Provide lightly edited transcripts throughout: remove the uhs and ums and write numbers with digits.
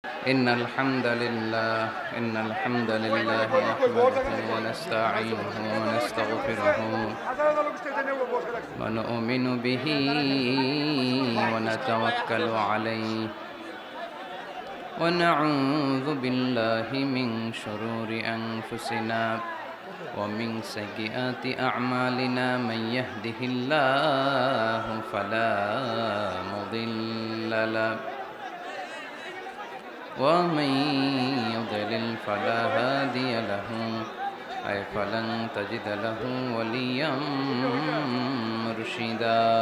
إن الحمد لله نحمده ونستعينه ونستغفره ونؤمن به ونتوكل عليه ونعوذ بالله من شرور أنفسنا ومن سيئات أعمالنا من يهده الله فلا مضل له ومن يضلل فلا هادي له فلن تجد له وليا مرشدا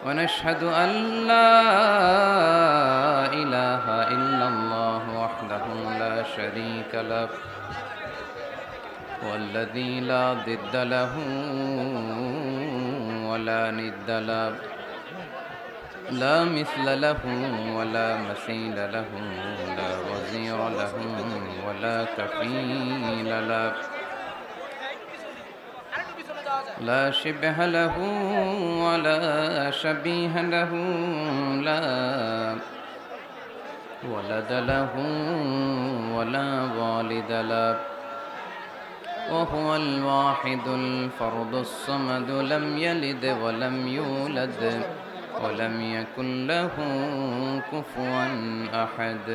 ونشهد أن لا إله إلا الله وحده لا شريك له والذي لا ضد له ولا ند له لا مثل له ولا مثيل له لا وزير له ولا كفيل له لا شبه له ولا شبيه له لا ولد له ولا والد له وهو الواحد الفرد الصمد لم يلد ولم يولد ولم يكن له كفوا أحد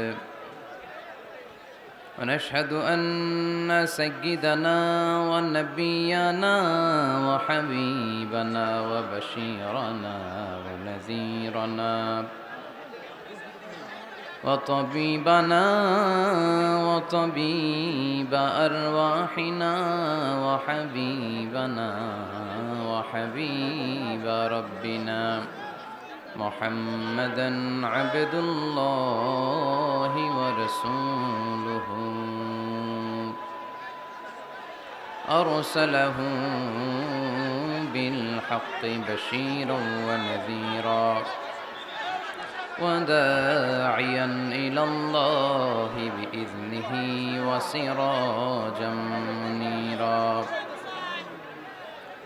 ونشهد أن سيدنا ونبينا وحبيبنا وبشيرنا ونذيرنا وطبيبنا وطبيب أرواحنا وحبيبنا وحبيب ربنا محمدًا عبد الله ورسوله أرسله بالحق بشيرا ونذيرا وداعيا إلى الله بإذنه وسراجا منيرا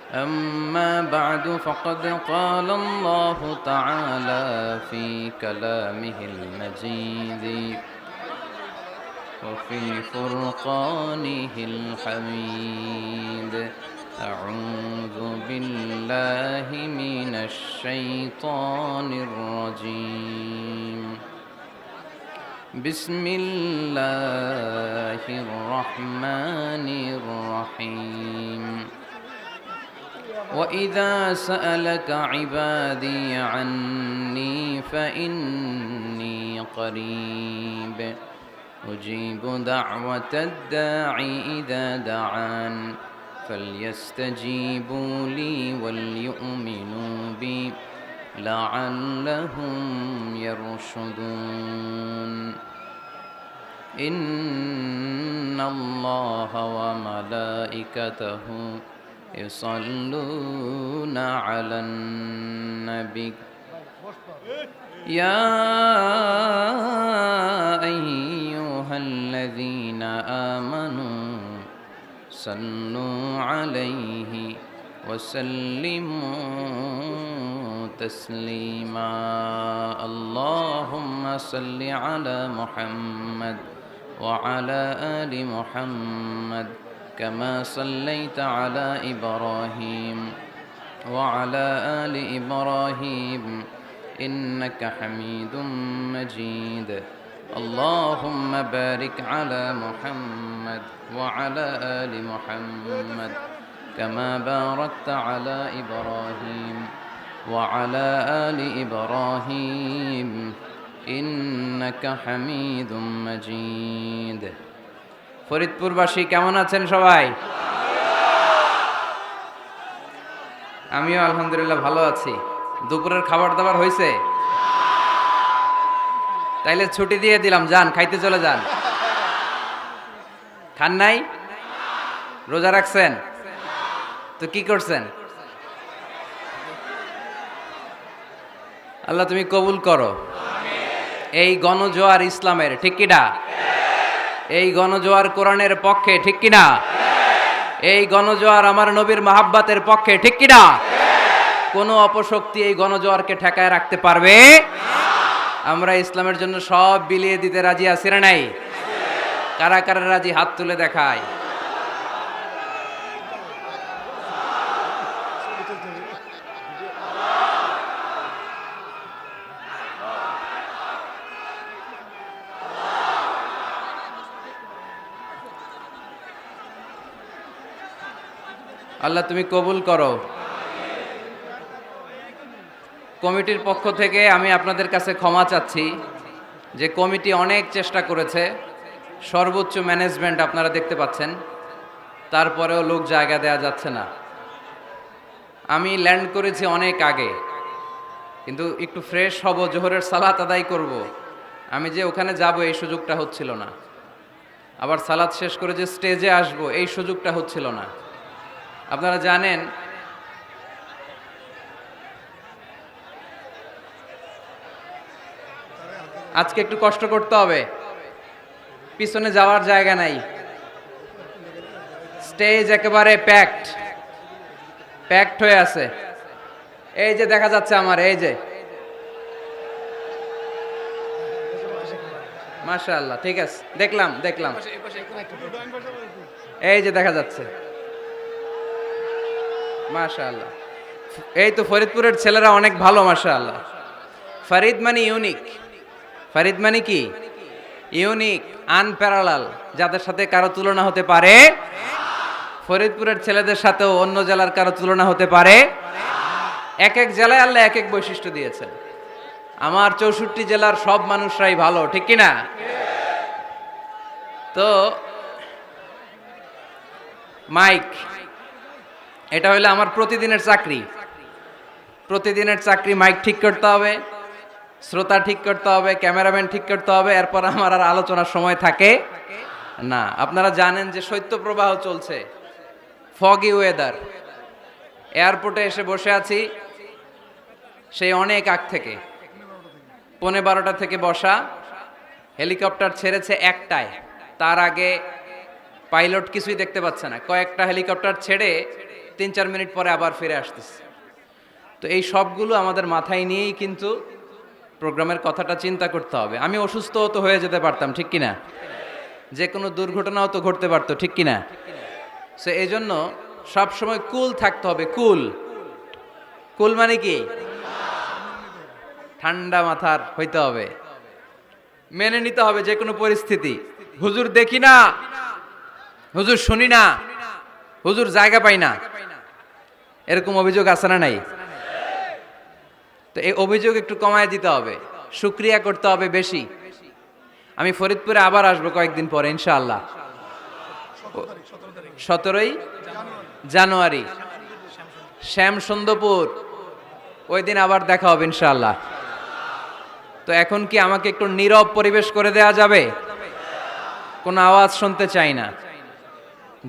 أما بعد فقد قال الله تعالى في كلامه المجيد وفي فرقانه الحميد أعوذ بالله من الشيطان الرجيم بسم الله الرحمن الرحيم وإذا سألك عبادي عني فإني قريب أجيب دعوة الداعي إذا دعان فليستجيبوا لي وليؤمنوا بي لعلهم يرشدون إن الله وملائكته يصلون على النبي يا أيها الذين آمنوا صلوا عليه وسلموا تسليما اللهم صل على محمد وعلى آل محمد كما صليت على إبراهيم وعلى آل إبراهيم إنك حميد مجيد اللهم بارك على محمد وعلى آل محمد كما باركت على إبراهيم وعلى آل إبراهيم إنك حميد مجيد ফরিদপুরবাসী কেমন আছেন সবাই? আমিও আলহামদুলিল্লাহ ভালো আছি। দুপুরের খাবার দাবার হয়েছে? তাইলে ছুটি দিয়ে দিলাম, যান খাইতে চলে যান। খান নাই? রোজা রাখছেন? তো কি করছেন? আল্লাহ তুমি কবুল করো। এই গণজোয়ার ইসলামের, ঠিক কিনা? এই গণজোয়ার কোরআনের পক্ষে, ঠিক কিনা? এই গণজোয়ার আমার নবীর মাহাব্বাতের পক্ষে, ঠিক কিনা? কোনো অপশক্তি এই গণজোয়ারকে ঠেকায় রাখতে পারবে? আমরা ইসলামের জন্য সব বিলিয়ে দিতে রাজি আছি না নাই? কারা কারা রাজি হাত তুলে দেখায়। আল্লাহ তুমি কবুল করো। কমিটির পক্ষ থেকে আমি আপনাদের কাছে ক্ষমা চাচ্ছি যে কমিটি অনেক চেষ্টা করেছে, সর্বোচ্চ ম্যানেজমেন্ট আপনারা দেখতে পাচ্ছেন, তারপরেও লোক জায়গা দেওয়া যাচ্ছে না। আমি ল্যান্ড করেছি অনেক আগে, কিন্তু একটু ফ্রেশ হব, জোহরের সালাত আদায় করব, আমি যে ওখানে যাব এই সুযোগটা হচ্ছিল না। আবার সালাত শেষ করে যে স্টেজে আসব এই সুযোগটা হচ্ছিল না। আপনারা জানেন আজকে একটু কষ্ট করতে হবে, পিছনে যাওয়ার জায়গা নাই, স্টেজ একেবারে প্যাকড হয়ে আছে। এই যে দেখা যাচ্ছে আমার, এই যে মাশাআল্লাহ, ঠিক আছে, দেখলাম এই যে দেখা যাচ্ছে মাশাআল্লাহ। এই তো ফরিদপুরের ছেলেরা অনেক ভালো মাশাআল্লাহ। ফরিদ মানে ইউনিক, ফরিদ মানে কি? ইউনিক, আনপ্যারালাল, যাদের সাথে কারো তুলনা হতে পারে। ফরিদপুরের ছেলেদের সাথেও অন্য জেলার কারো তুলনা হতে পারে। এক এক জেলায় আল্লাহ এক এক বৈশিষ্ট্য দিয়েছেন। আমার 64 জেলার সব মানুষরাই ভালো, ঠিক কি না? তো মাইক, এটা হলো আমার প্রতিদিনের চাকরি। প্রতিদিনের চাকরি মাইক ঠিক করতে হবে, শ্রোতা ঠিক করতে হবে, ক্যামেরাম্যান ঠিক করতে হবে, এরপর আমার আর আলোচনার সময় থাকে না। আপনারা জানেন যে শৈত্যপ্রবাহ চলছে, ফগি ওয়েদার। এয়ারপোর্টে এসে বসে আছি সেই অনেক আগ থেকে, 11:15 থেকে বসা। হেলিকপ্টার ছেড়েছে 1টায়, তার আগে পাইলট কিছুই দেখতে পাচ্ছে না। কয়েকটা হেলিকপ্টার ছেড়ে 3-4 মিনিট পরে আবার ফিরে আসতেছে। তো এই সবগুলো আমাদের মাথায় নিয়েই কিন্তু প্রোগ্রামের কথাটা চিন্তা করতে হবে। আমি অসুস্থও তো হয়ে যেতে পারতাম, ঠিক কিনা? যে কোনো দুর্ঘটনাও তো ঘটতে পারতো, ঠিক কিনা? সো এই জন্য সবসময় কুল থাকতে হবে। কুল মানে কি? ঠান্ডা মাথার হইতে হবে, মেনে নিতে হবে যে কোনো পরিস্থিতি। হুজুর দেখি না, হুজুর শুনি না, হুজুর জায়গা পাই না, এরকম অভিযোগ আছে না নাই? তো এই অভিযোগ একটু কমায় দিতে হবে, শুকরিয়া করতে হবে বেশি। আমি ফরিদপুরে আবার আসবো কয়েকদিন পরে ইনশাআল্লাহ। 17 জানুয়ারি শ্যামসুন্দরপুর, ওই দিন আবার দেখা হবে ইনশাআল্লাহ। তো এখন কি আমাকে একটু নীরব পরিবেশ করে দেয়া যাবে? কোনো আওয়াজ শুনতে চাই না।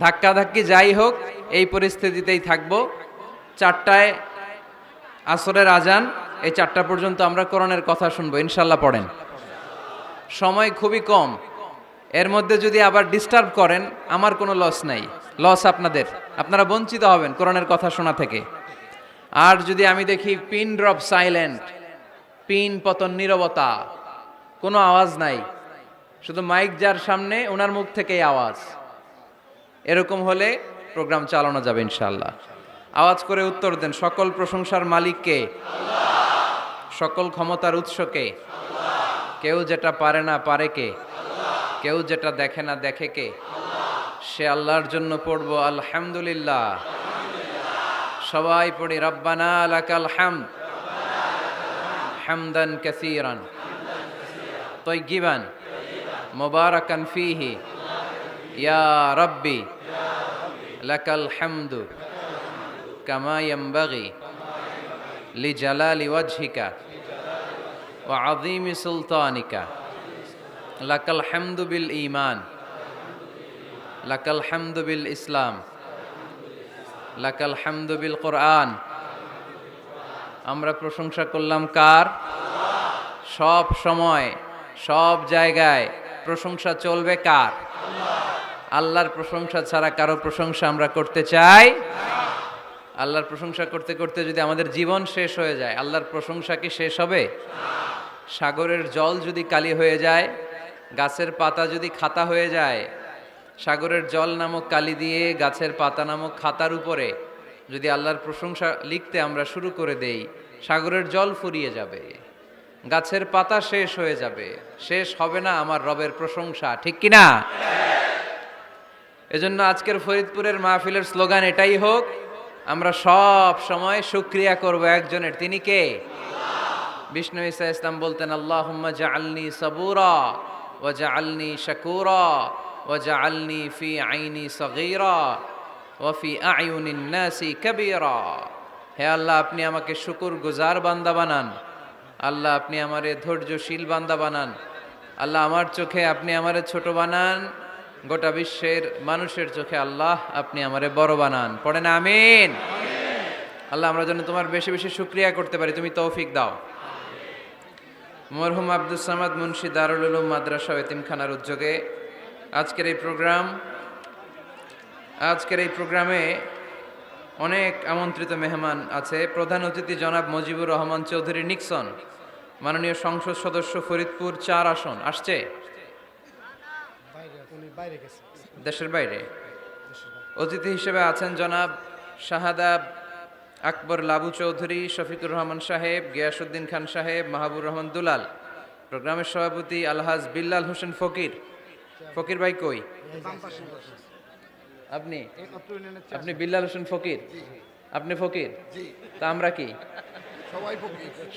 ধাক্কাধাক্কি যাই হোক, এই পরিস্থিতিতেই থাকবো। 4টায় আসরের আজান, এই 4টা পর্যন্ত আমরা কোরআনের কথা শুনবো ইনশাআল্লাহ। পড়েন, সময় খুবই কম, এর মধ্যে যদি আবার ডিস্টার্ব করেন আমার কোনো লস নাই, লস আপনাদের, আপনারা বঞ্চিত হবেন কোরআনের কথা শোনা থেকে। আর যদি আমি দেখি পিন ড্রপ সাইলেন্ট, পিন পতন নীরবতা, কোনো আওয়াজ নাই, শুধু মাইক যার সামনে ওনার মুখ থেকেই আওয়াজ, এরকম হলে প্রোগ্রাম চালানো যাবে ইনশাআল্লাহ। আওয়াজ করে উত্তর দেন, সকল প্রশংসার মালিককে, সকল ক্ষমতার উৎসকে, কেউ যেটা পারে না পারে কে, কেউ যেটা দেখে না দেখে কে, সে আল্লাহর জন্য পড়বো আলহামদুলিল্লাহ। সবাই পড়ি রব্বানা লাকাল হামদ হামদান কাসীরান তাইয়িবান মুবারাকান ফীহি ইয়া রাব্বি লাকাল হামদু কামা ইয়ানবাগি লিজালালি ওয়াজহিকা ওয়া আযীমি সুলতানিকা লাকাল হামদু বিল ঈমান লাকাল হামদু বিল ইসলাম লাকাল হামদু বিল কোরআন। আমরা প্রশংসা করলাম কার? সব সময় সব জায়গায় প্রশংসা চলবে কার? আল্লাহর প্রশংসা ছাড়া কারো প্রশংসা আমরা করতে চাই? আল্লাহর প্রশংসা করতে করতে যদি আমাদের জীবন শেষ হয়ে যায়, আল্লাহর প্রশংসা কি শেষ হবে? সাগরের জল যদি কালি হয়ে যায়, গাছের পাতা যদি খাতা হয়ে যায়, সাগরের জল নামক কালি দিয়ে গাছের পাতা নামক খাতার উপরে যদি আল্লাহর প্রশংসা লিখতে আমরা শুরু করে দেই, সাগরের জল ফুরিয়ে যাবে, গাছের পাতা শেষ হয়ে যাবে, শেষ হবে না আমার রবের প্রশংসা, ঠিক কিনা? এজন্য আজকের ফরিদপুরের মাহফিলের স্লোগান এটাই হোক, আমরা সব সময় শুকরিয়া করব একজনের, তিনি কে? বিষ্ণু ঈসা ইসলাম বলতেন, আল্লাহুম্মা জাআলনি সাবুরা ওয়া জাআলনি শাকুরা ওয়া জাআলনি ফি আইনি সগীরা ওয়া ফি আয়ুনিন নাসি কাবীরা। হে আল্লাহ, আপনি আমাকে শুকরগুজার বান্দা বানান, আল্লাহ আপনি আমারে ধৈর্যশীল বান্দা বানান, আল্লাহ আমার চোখে আপনি আমারে ছোট বানান, গোটা বিশ্বের মানুষের চোখে আল্লাহ আপনি আমারে বড় বানান। পড়েন আমিন। আল্লাহ আমরা যেন তোমার বেশি বেশি শুকরিয়া করতে পারি, তুমি তৌফিক দাও। মরহুম আব্দুস সামাদ মুন্সি দারুল উলুম মাদ্রাসা ও এতিমখানার উদ্যোগে আজকের এই প্রোগ্রামে অনেক আমন্ত্রিত মেহমান আছে। প্রধান অতিথি জনাব মুজিবুর রহমান চৌধুরী নিক্সন, মাননীয় সংসদ সদস্য, ফরিদপুর 4 আসন। আসছে দেশের বাইরে। অতিথি হিসেবে আছেন জনাব শাহাদাব আকবর লাবু চৌধুরী, শফিকুর রহমান সাহেব, গিয়াসউদ্দিন খান সাহেব, মাহবুর রহমান দুলাল। প্রোগ্রামের সভাপতি আলহাজ বিল্লাল হোসেন ফকির। ফকির ভাই কই? আপনি আপনি বিল্লাল হোসেন ফকির, আপনি ফকির, তা আমরা কি?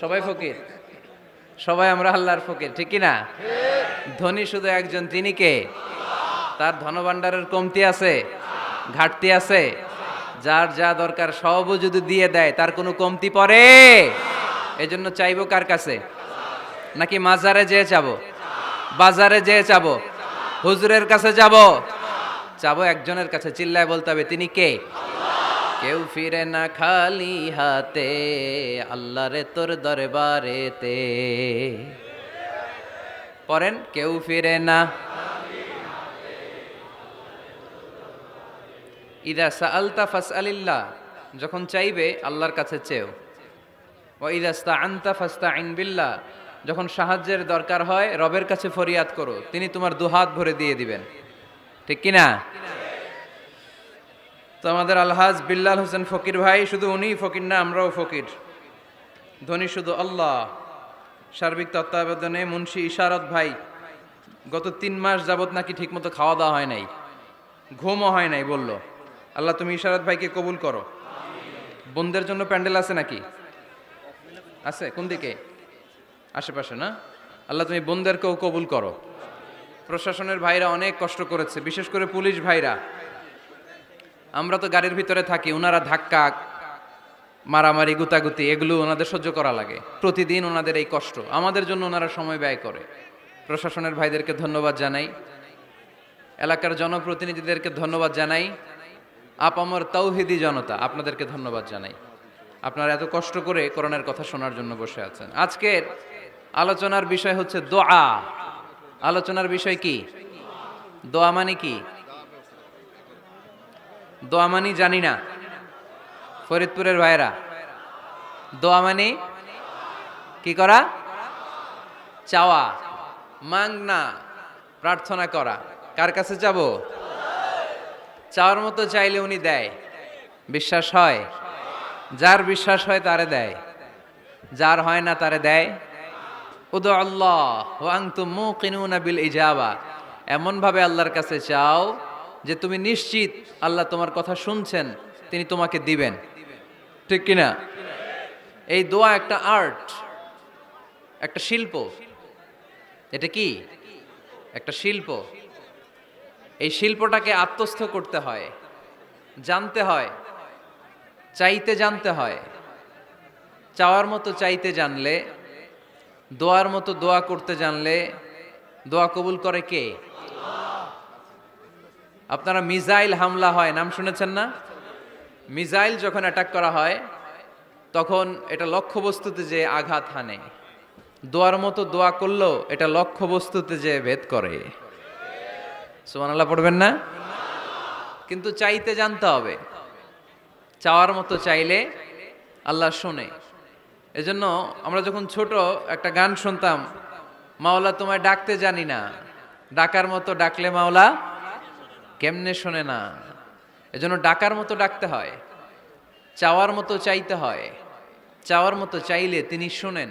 সবাই ফকির, সবাই আমরা আল্লাহর ফকির, ঠিক কিনা? ধনী শুধু একজন, তিনি কে? তার ধনভাণ্ডারের কমতি আছে, ঘাটতি আছে, যার যা দরকার সবও যদি দিয়ে দেয় তার কোনো কমতি পড়ে? এজন্য চাইবো কার কাছে? নাকি মাজারে যেয়ে চাবো, বাজারে যেয়ে চাবো, হুজুরের কাছে যাবো? চাবো একজনের কাছে, চিল্লায় বলতে হবে, তিনি কে? কেউ ফিরে না খালি হাতে, আল্লাহ রে তোর দরবারেতে। পড়েন, কেউ ফিরে না। ইদা সাআলতা ফাসআলিল্লাহ, যখন চাইবে আল্লাহর কাছে চেও। ওয়া ইদা ইসতাআনতা ফাসতাইন বিল্লাহ, যখন সাহায্যের দরকার হয় রবের কাছে ফরিয়াদ করো, তিনি তোমার দুহাত ভরে দিয়ে দিবেন, ঠিক কিনা? তো আমাদের আলহাজ বিল্লাল হোসেন ফকির ভাই, শুধু উনিই ফকির না, আমরাও ফকির। ধনী শুধু আল্লাহ। সার্বিক তত্ত্বাবধানে মুন্সি ইশারত ভাই গত 3 মাস যাবত নাকি ঠিকমতো খাওয়া দাওয়া হয় নাই, ঘুমও হয় নাই, বলল। আল্লাহ তুমি ইশারত ভাইকে কবুল করো। বোনদের জন্য প্যান্ডেল আছে নাকি? আছে? কোন দিকে? আশেপাশে না? আল্লাহ তুমি বোনদেরকেও কবুল করো। প্রশাসনের ভাইরা অনেক কষ্ট করেছে, বিশেষ করে পুলিশ ভাইরা। আমরা তো গাড়ির ভিতরে থাকি, ওনারা ধাক্কা, মারামারি, গুতাগুতি এগুলো ওনাদের সহ্য করা লাগে প্রতিদিন। ওনাদের এই কষ্ট, আমাদের জন্য ওনারা সময় ব্যয় করে। প্রশাসনের ভাইদেরকে ধন্যবাদ জানাই, এলাকার জনপ্রতিনিধিদেরকে ধন্যবাদ জানাই, আপামর তাওহিদি জনতা, আপনাদেরকে ধন্যবাদ জানাই। আপনারা এত কষ্ট করে কোরআনের কথা শোনার জন্য বসে আছেন। আজকের আলোচনার বিষয় হচ্ছে দোয়া। আলোচনার বিষয় কি? দোয়া মানে কি? দোয়া মানি জানি না ফরিদপুরের ভাইরা। দোয়া মানে কি করা? চাওয়া, মাংনা, প্রার্থনা করা। কার কাছে যাব? চাওয়ার মতো চাইলে উনি দেয়। বিশ্বাস হয়? যার বিশ্বাস হয় তারে দেয়, যার হয় না তারে দেয়। উদু আল্লাহ ওয়া আনতুম মুকিনুনা বিল ইজাবা, এমন ভাবে আল্লাহর কাছে চাও যে তুমি নিশ্চিত আল্লাহ তোমার কথা শুনছেন, তিনি তোমাকে দিবেন, ঠিক কিনা? এই দোয়া একটা আর্ট, একটা শিল্প। এটা কি? একটা শিল্প। এই শিল্পটাকে আত্মস্থ করতে হয়, জানতে হয়, চাইতে জানতে হয়। চাওয়ার মতো চাইতে জানলে, দোয়ার মতো দোয়া করতে জানলে দোয়া কবুল করে কে? আপনারা মিসাইল হামলা হয় নাম শুনেছেন না? মিসাইল যখন অ্যাটাক করা হয় তখন এটা লক্ষ্যবস্তুতে যে আঘাত হানে। দোয়ার মতো দোয়া করলেও এটা লক্ষ্যবস্তুতে যে ভেদ করে। সুবহানাল্লাহ পড়বেন না? কিন্তু চাইতে জানতে হবে। চাওয়ার মতো চাইলে আল্লাহ শোনে। এজন্য আমরা যখন ছোট একটা গান শুনতাম, মাওলা তোমায় ডাকতে জানি না, ডাকার মতো ডাকলে মাওলা কেমনে শোনে না। এজন্য ডাকার মতো ডাকতে হয়, চাওয়ার মতো চাইতে হয়। চাওয়ার মতো চাইলে তিনি শোনেন,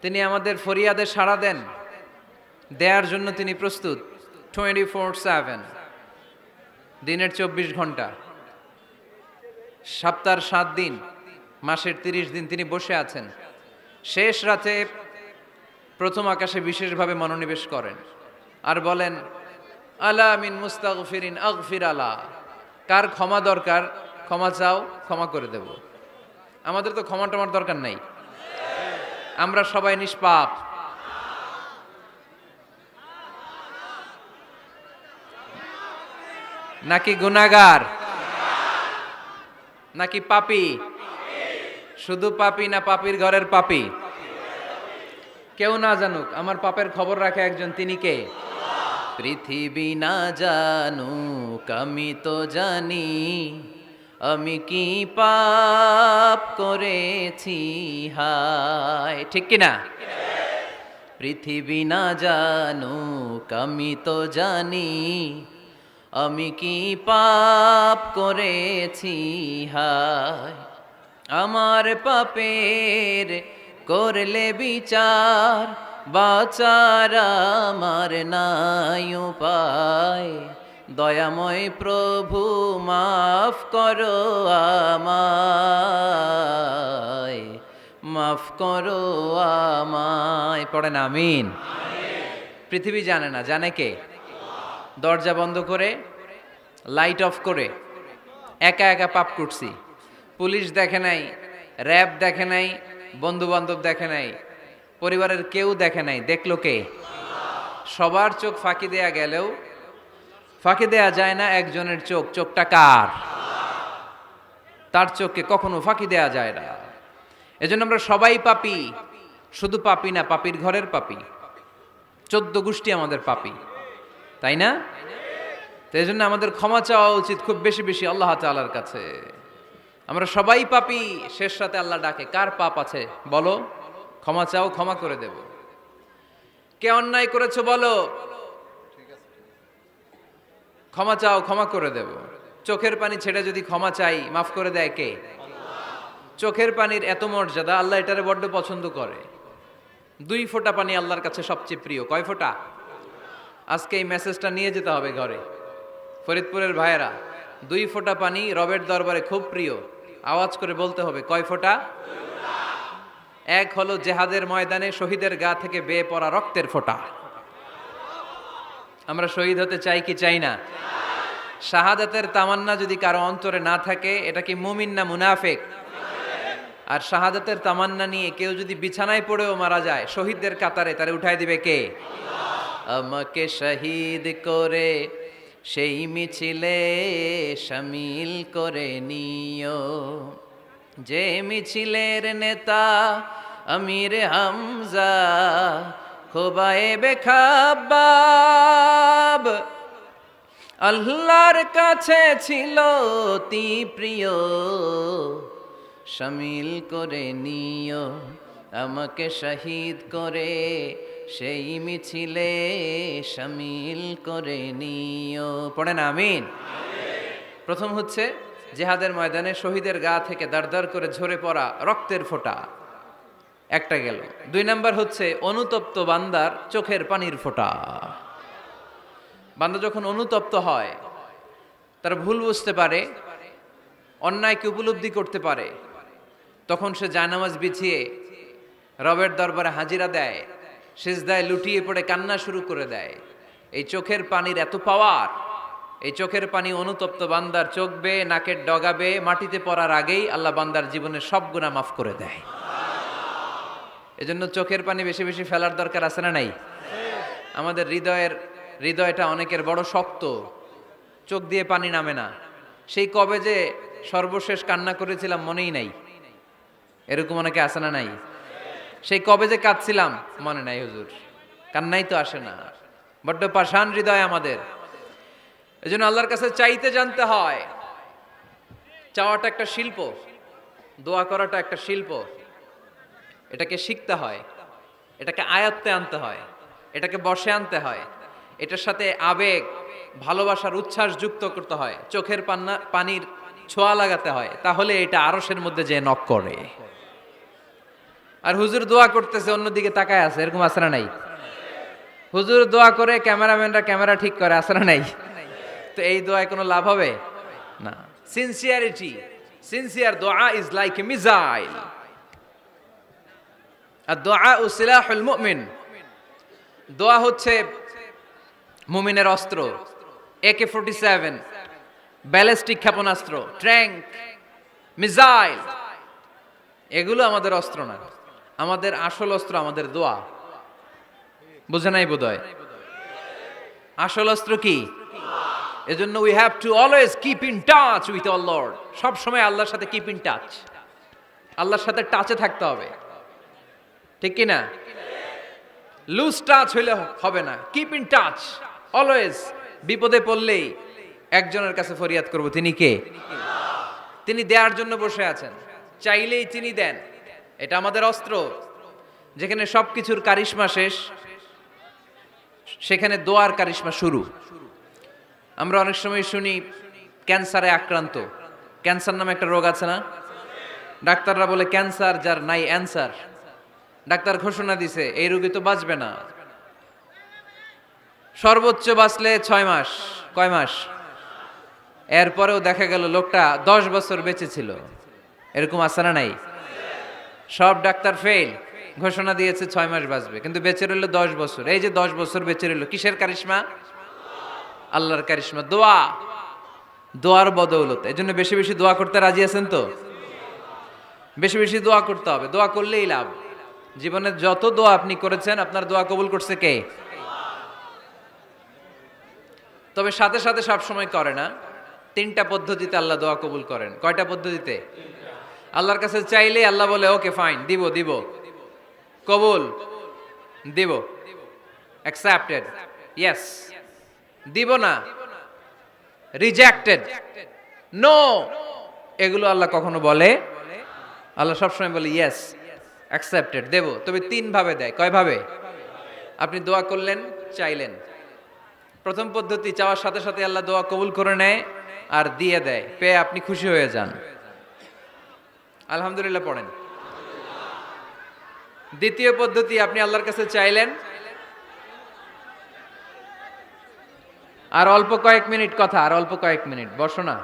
তিনি আমাদের ফরিয়াদে সাড়া দেন, দেয়ার জন্য তিনি প্রস্তুত 24/7, দিনের 24 ঘন্টা, সপ্তাহের 7 দিন, মাসের 30 দিন তিনি বসে আছেন। শেষ রাতে প্রথম আকাশে বিশেষভাবে মনোনিবেশ করেন আর বলেন, আলা মিন মুস্তাগফিরিন আগফির আলা, কার ক্ষমা দরকার ক্ষমা চাও, ক্ষমা করে দেব। আমাদের তো ক্ষমা টমার দরকার নাই, আমরা সবাই নিষ্পাপ। নাকি গুনাহগার, নাকি পাপী? শুধু পাপী না পাপীর ঘরের পাপী? কেউ না জানুক, আমার পাপের খবর রাখে একজন, তিনি কে? পৃথিবী না জানুক আমি তো জানি, আমি কি পাপ করেছি হায়, ঠিক কিনা? পৃথিবী না জানুক আমি তো জানি, আমি কি পাপ করেছি হায়। আমার পাপের করলে বিচার, বাঁচার আমার নাই উপায়। দয়াময় প্রভু মাফ করো আমায়, মাফ করো আমায়। পড়েন আমিন। পৃথিবী জানে না, জানে কে? দরজা বন্ধ করে, লাইট অফ করে একা একা পাপ করছি। পুলিশ দেখে নাই, র্যাব দেখে নাই, বন্ধু বান্ধব দেখে নাই, পরিবারের কেউ দেখে নাই, দেখলো কে? সবার চোখ ফাঁকি দেয়া গেলেও ফাঁকি দেয়া যায় না একজনের চোখ। চোখটা কার? তার চোখকে কখনো ফাঁকি দেয়া যায় না। এজন্য আমরা সবাই পাপী, শুধু পাপী না, পাপীর ঘরের পাপী। 14 গোষ্ঠী আমাদের পাপী, তাই না? তো এই জন্য আমাদের ক্ষমা চাওয়া উচিত খুব বেশি বেশি আল্লাহ তাআলার কাছে। আমরা সবাই পাপী, শেষ রাতে আল্লাহ ডাকে, কার পাপ আছে বলো, ক্ষমা চাও, ক্ষমা করে দেব। কে অন্যায় করেছো বলো, ক্ষমা চাও, ক্ষমা করে দেব। চোখের পানি ছেড়ে যদি ক্ষমা চাই, মাফ করে দেয় কে? চোখের পানির এত মর্যাদা, আল্লাহ এটারে বড্ড পছন্দ করে। 2 ফোঁটা পানি আল্লাহর কাছে সবচেয়ে প্রিয়। কয় ফোঁটা? আজকে এই মেসেজটা নিয়ে যেতে হবে ঘরে। ফরিদপুরের ভাইয়েরা, 2 ফোঁটা পানি রবের দরবারে খুব প্রিয়। আওয়াজ করে বলতে হবে, কয় ফোঁটা? 1 হলো জেহাদের ময়দানে শহীদের গা থেকে বেয়ে পড়া রক্তের ফোঁটা। আমরা শহীদ হতে চাই কি চাই না? শাহাদাতের তামান্না যদি কারো অন্তরে না থাকে, এটা কি মুমিন না মুনাফিক? আর শাহাদাতের তামান্না নিয়ে কেউ যদি বিছানায় পড়েও মারা যায়, শহীদদের কাতারে তারে উঠাই দিবে কে? আমাকে শহীদ করে সেই মিছিলে শামিল করে নিও, যে মিছিলের নেতা আমির হামজা, খোবায়েবে খাব্বাব। আল্লাহর কাছে ছিল অতি প্রিয়, শামিল করে নিও আমাকে শহীদ করে সেই মিছিলে শামিল করে নিও। পড়েন আমিন। প্রথম হচ্ছে জিহাদের ময়দানে শহীদের গা থেকে দাঁড় করে ঝরে পড়া রক্তের ফোঁটা, একটা গেল। 2 নাম্বার হচ্ছে অনুতপ্ত বান্দার চোখের পানির ফোঁটা। বান্দা যখন অনুতপ্ত হয়, তার ভুল বুঝতে পারে, অন্যায়কে উপলব্ধি করতে পারে, তখন সে জায়নামাজ বিছিয়ে রবের দরবারে হাজিরা দেয়, সিজদায় লুটিয়ে পড়ে কান্না শুরু করে দেয়। এই চোখের পানির এত পাওয়ার, এই চোখের পানি অনুতপ্ত বান্দার চোখ বেয়ে নাকের ডগাবে মাটিতে পড়ার আগেই আল্লাহ বান্দার জীবনের সব গুনাহ মাফ করে দেয়। এজন্য চোখের পানি বেশি বেশি ফেলার দরকার আছে না নাই? আমাদের হৃদয়টা অনেকের বড় শক্ত, চোখ দিয়ে পানি নামে না। সেই কবে যে সর্বশেষ কান্না করেছিলাম মনেই নাই, এরকম অনেকে আসে না নাই? সেই কবে যে কাঁদছিলাম মনে নাই হুজুর, কান্নাই তো আসে না। বড্ড পাষাণ হৃদয় আমাদের। এজন্য আল্লাহর কাছে চাইতে জানতে হয়। চাওয়াটা একটা শিল্প। দোয়া করাটা একটা শিল্প, এটাকে শিখতে হয়, এটাকে আয়ত্তে আনতে হয়, এটাকে বশে আনতে হয়, এটার সাথে আবেগ, ভালোবাসার উচ্ছ্বাস যুক্ত করতে হয়, চোখের পানির ছোঁয়া লাগাতে হয়, তাহলে এটা আরশের মধ্যে যে নক করে। আর হুজুর দোয়া করতেছে অন্যদিকে তাকায় আছে, এরকম আছে না নাই? হুজুর দোয়া করে ক্যামেরাম্যানরা ক্যামেরা ঠিক করে, আছে না নাই? তো এই দোয়ায় কোনো লাভ হবে না। সিনসিয়ার দোয়া ইজ লাইক এ মিসাইল, আর দোয়া ও সিলাহুল মুমিন, দোয়া হচ্ছে মুমিনের অস্ত্র। AK-47 ব্যালিস্টিক ক্ষেপণাস্ত্র, ট্যাঙ্ক, মিসাইল, এগুলো আমাদের অস্ত্র না। আমাদের আসল অস্ত্র আমাদের দোয়া। বুঝে নাই বোধহয়? আসল অস্ত্র কি? এজন্য we have to always keep in touch with our Lord. সব সময় আল্লাহর সাথে কিপ ইন টাচ, আল্লাহর সাথে টাচে থাকতে হবে, ঠিক কি না? লুজ টাচ হইলে হবে না, কিপ ইন টাচ অলওয়েজ। বিপদে পড়লেই একজনের কাছে ফরিয়াদ করব, তিনি কে? তিনি দেওয়ার জন্য বসে আছেন, চাইলেই তিনি দেন। এটা আমাদের অস্ত্র। যেখানে সবকিছুর কারিশমা শেষ, সেখানে দোয়ার কারিশমা শুরু। আমরা অনেক সময় শুনি ক্যান্সারে আক্রান্ত, ক্যান্সার নামে একটা রোগ আছে না? ডাক্তাররা বলে ক্যান্সার যার নাই অ্যান্সার। ডাক্তার ঘোষণা দিছে এই রোগী তো বাঁচবে না, সর্বোচ্চ বাঁচলে 6 মাস। কয় মাস? এরপরেও দেখা গেল লোকটা 10 বছর বেঁচে ছিল। এরকম আছে না নাই? সব ডাক্তার ফেল, ঘোষণা দিয়েছে 6 মাস বাঁচবে, কিন্তু বেঁচে রইল 10 বছর। এই যে 10 বছর বেঁচে রইল, কিসের কারিশমা? আল্লাহর কারিশমা, দোয়া, দোয়ার বদৌলতে। এজন্য বেশি বেশি দোয়া করতে রাজি আছেন তো? বেশি বেশি দোয়া করতে হবে, দোয়া করলেই লাভ। জীবনে যত দোয়া আপনি করেছেন, আপনার দোয়া কবুল করছে কে? তবে সাথে সাথে সব সময় করে না। 3টা পদ্ধতিতে আল্লাহ দোয়া কবুল করেন। কয়টা পদ্ধতিতে? আল্লাহর কাছে চাইলে আল্লাহ বলে ওকে ফাইন, দিব দিব, কবুল, দিব, অ্যাকসেপ্টেড, ইয়েস। দিব না, রিজেক্টেড, নো, এগুলো আল্লাহ কখনো বলে? আল্লাহ সবসময় বলে ইয়েস, অ্যাকসেপ্টেড, দেব। তবে 3 ভাবে দেয়। কয় ভাবে? আপনি দোয়া করলেন, চাইলেন, প্রথম পদ্ধতি, চাওয়ার সাথে সাথে আল্লাহ দোয়া কবুল করে নেয় আর দিয়ে দেয়, পেয়ে আপনি খুশি হয়ে যান, আলহামদুলিল্লাহ পড়েন। দ্বিতীয় পদ্ধতি, আপনি আল্লাহর কাছে চাইলেন, আর অল্প কয়েক মিনিট কথা, আর অল্প কয়েক মিনিট, বসো না,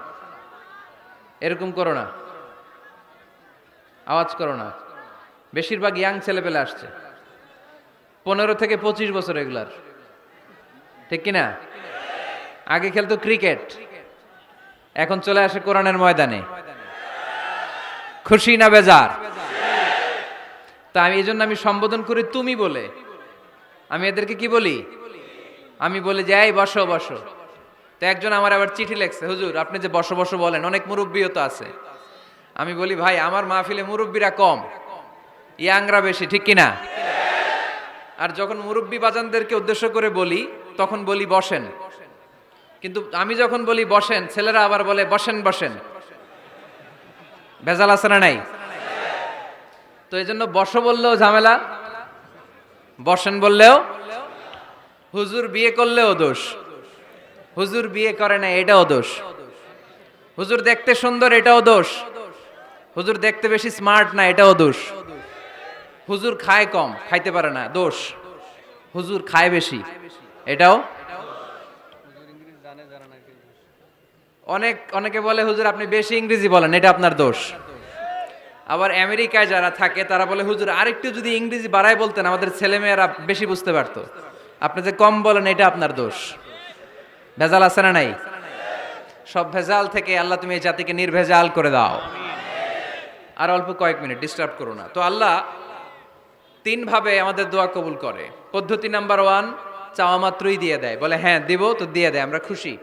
এরকম করো না, আওয়াজ করো না। বেশিরভাগ ইয়াং ছেলেপেলে আসছে, 15 থেকে 25 বছর, এগুলার, ঠিক কিনা? আগে খেলতো ক্রিকেট, এখন চলে আসে কোরআনের ময়দানে। খুশি না বেজার? তা আমি এই জন্য আমি সম্বোধন করি তুমি বলে। আমি এদেরকে কি বলি? আমি বলি যে এই বসো বসো। তো একজন আমার আবার চিঠি লেখছে, হুজুর আপনি যে বসো বসো বলেন, অনেক মুরব্বিও তো আছে। আমি বলি ভাই, আমার মাহফিলে মুরব্বিরা কম, ইয়াংরা বেশি, ঠিক কিনা? আর যখন মুরব্বি বাজানদেরকে উদ্দেশ্য করে বলি, তখন বলি বসেন। কিন্তু আমি যখন বলি বসেন, ছেলেরা আবার বলে বসেন বসেন। ভেজাল আছে না নাই? তো এই জন্য বসো বললেও ঝামেলা, বসেন বললেও। হুজুর বিয়ে করলেও দোষ, হুজুর বিয়ে করে না এটাও দোষ, হুজুর দেখতে সুন্দর এটাও দোষ, হুজুর দেখতে বেশি স্মার্ট না এটাও দোষ, হুজুর খায় কম, খাইতে পারে না, দোষ, হুজুর খায় বেশি, এটাও। অনেকে বলে হুজুর আপনি বেশি ইংরেজি বলেন, এটা আপনার দোষ। আবার আমেরিকায় যারা থাকে তারা বলে হুজুর আরেকটু যদি ইংরেজি বাড়ায় বলতেন আমাদের ছেলেমেয়েরা বেশি বুঝতে পারতো, আপনি যে কম বলেন এটা আপনার দোষ। ভেজাল আছে না নাই? সব ভেজাল থেকে আল্লাহ তুমি এই জাতিকে নির্ভেজাল করে দাও। আর অল্প কয়েক মিনিট, ডিস্টার্ব করো না। তো আল্লাহ 3 ভাবে আমাদের দোয়া কবুল করে। পদ্ধতি নাম্বার 1, চাওয়া মাত্রই দিয়ে দেয়, বলে হ্যাঁ দিব, তো দিয়ে দেয়, আমরা খুশি।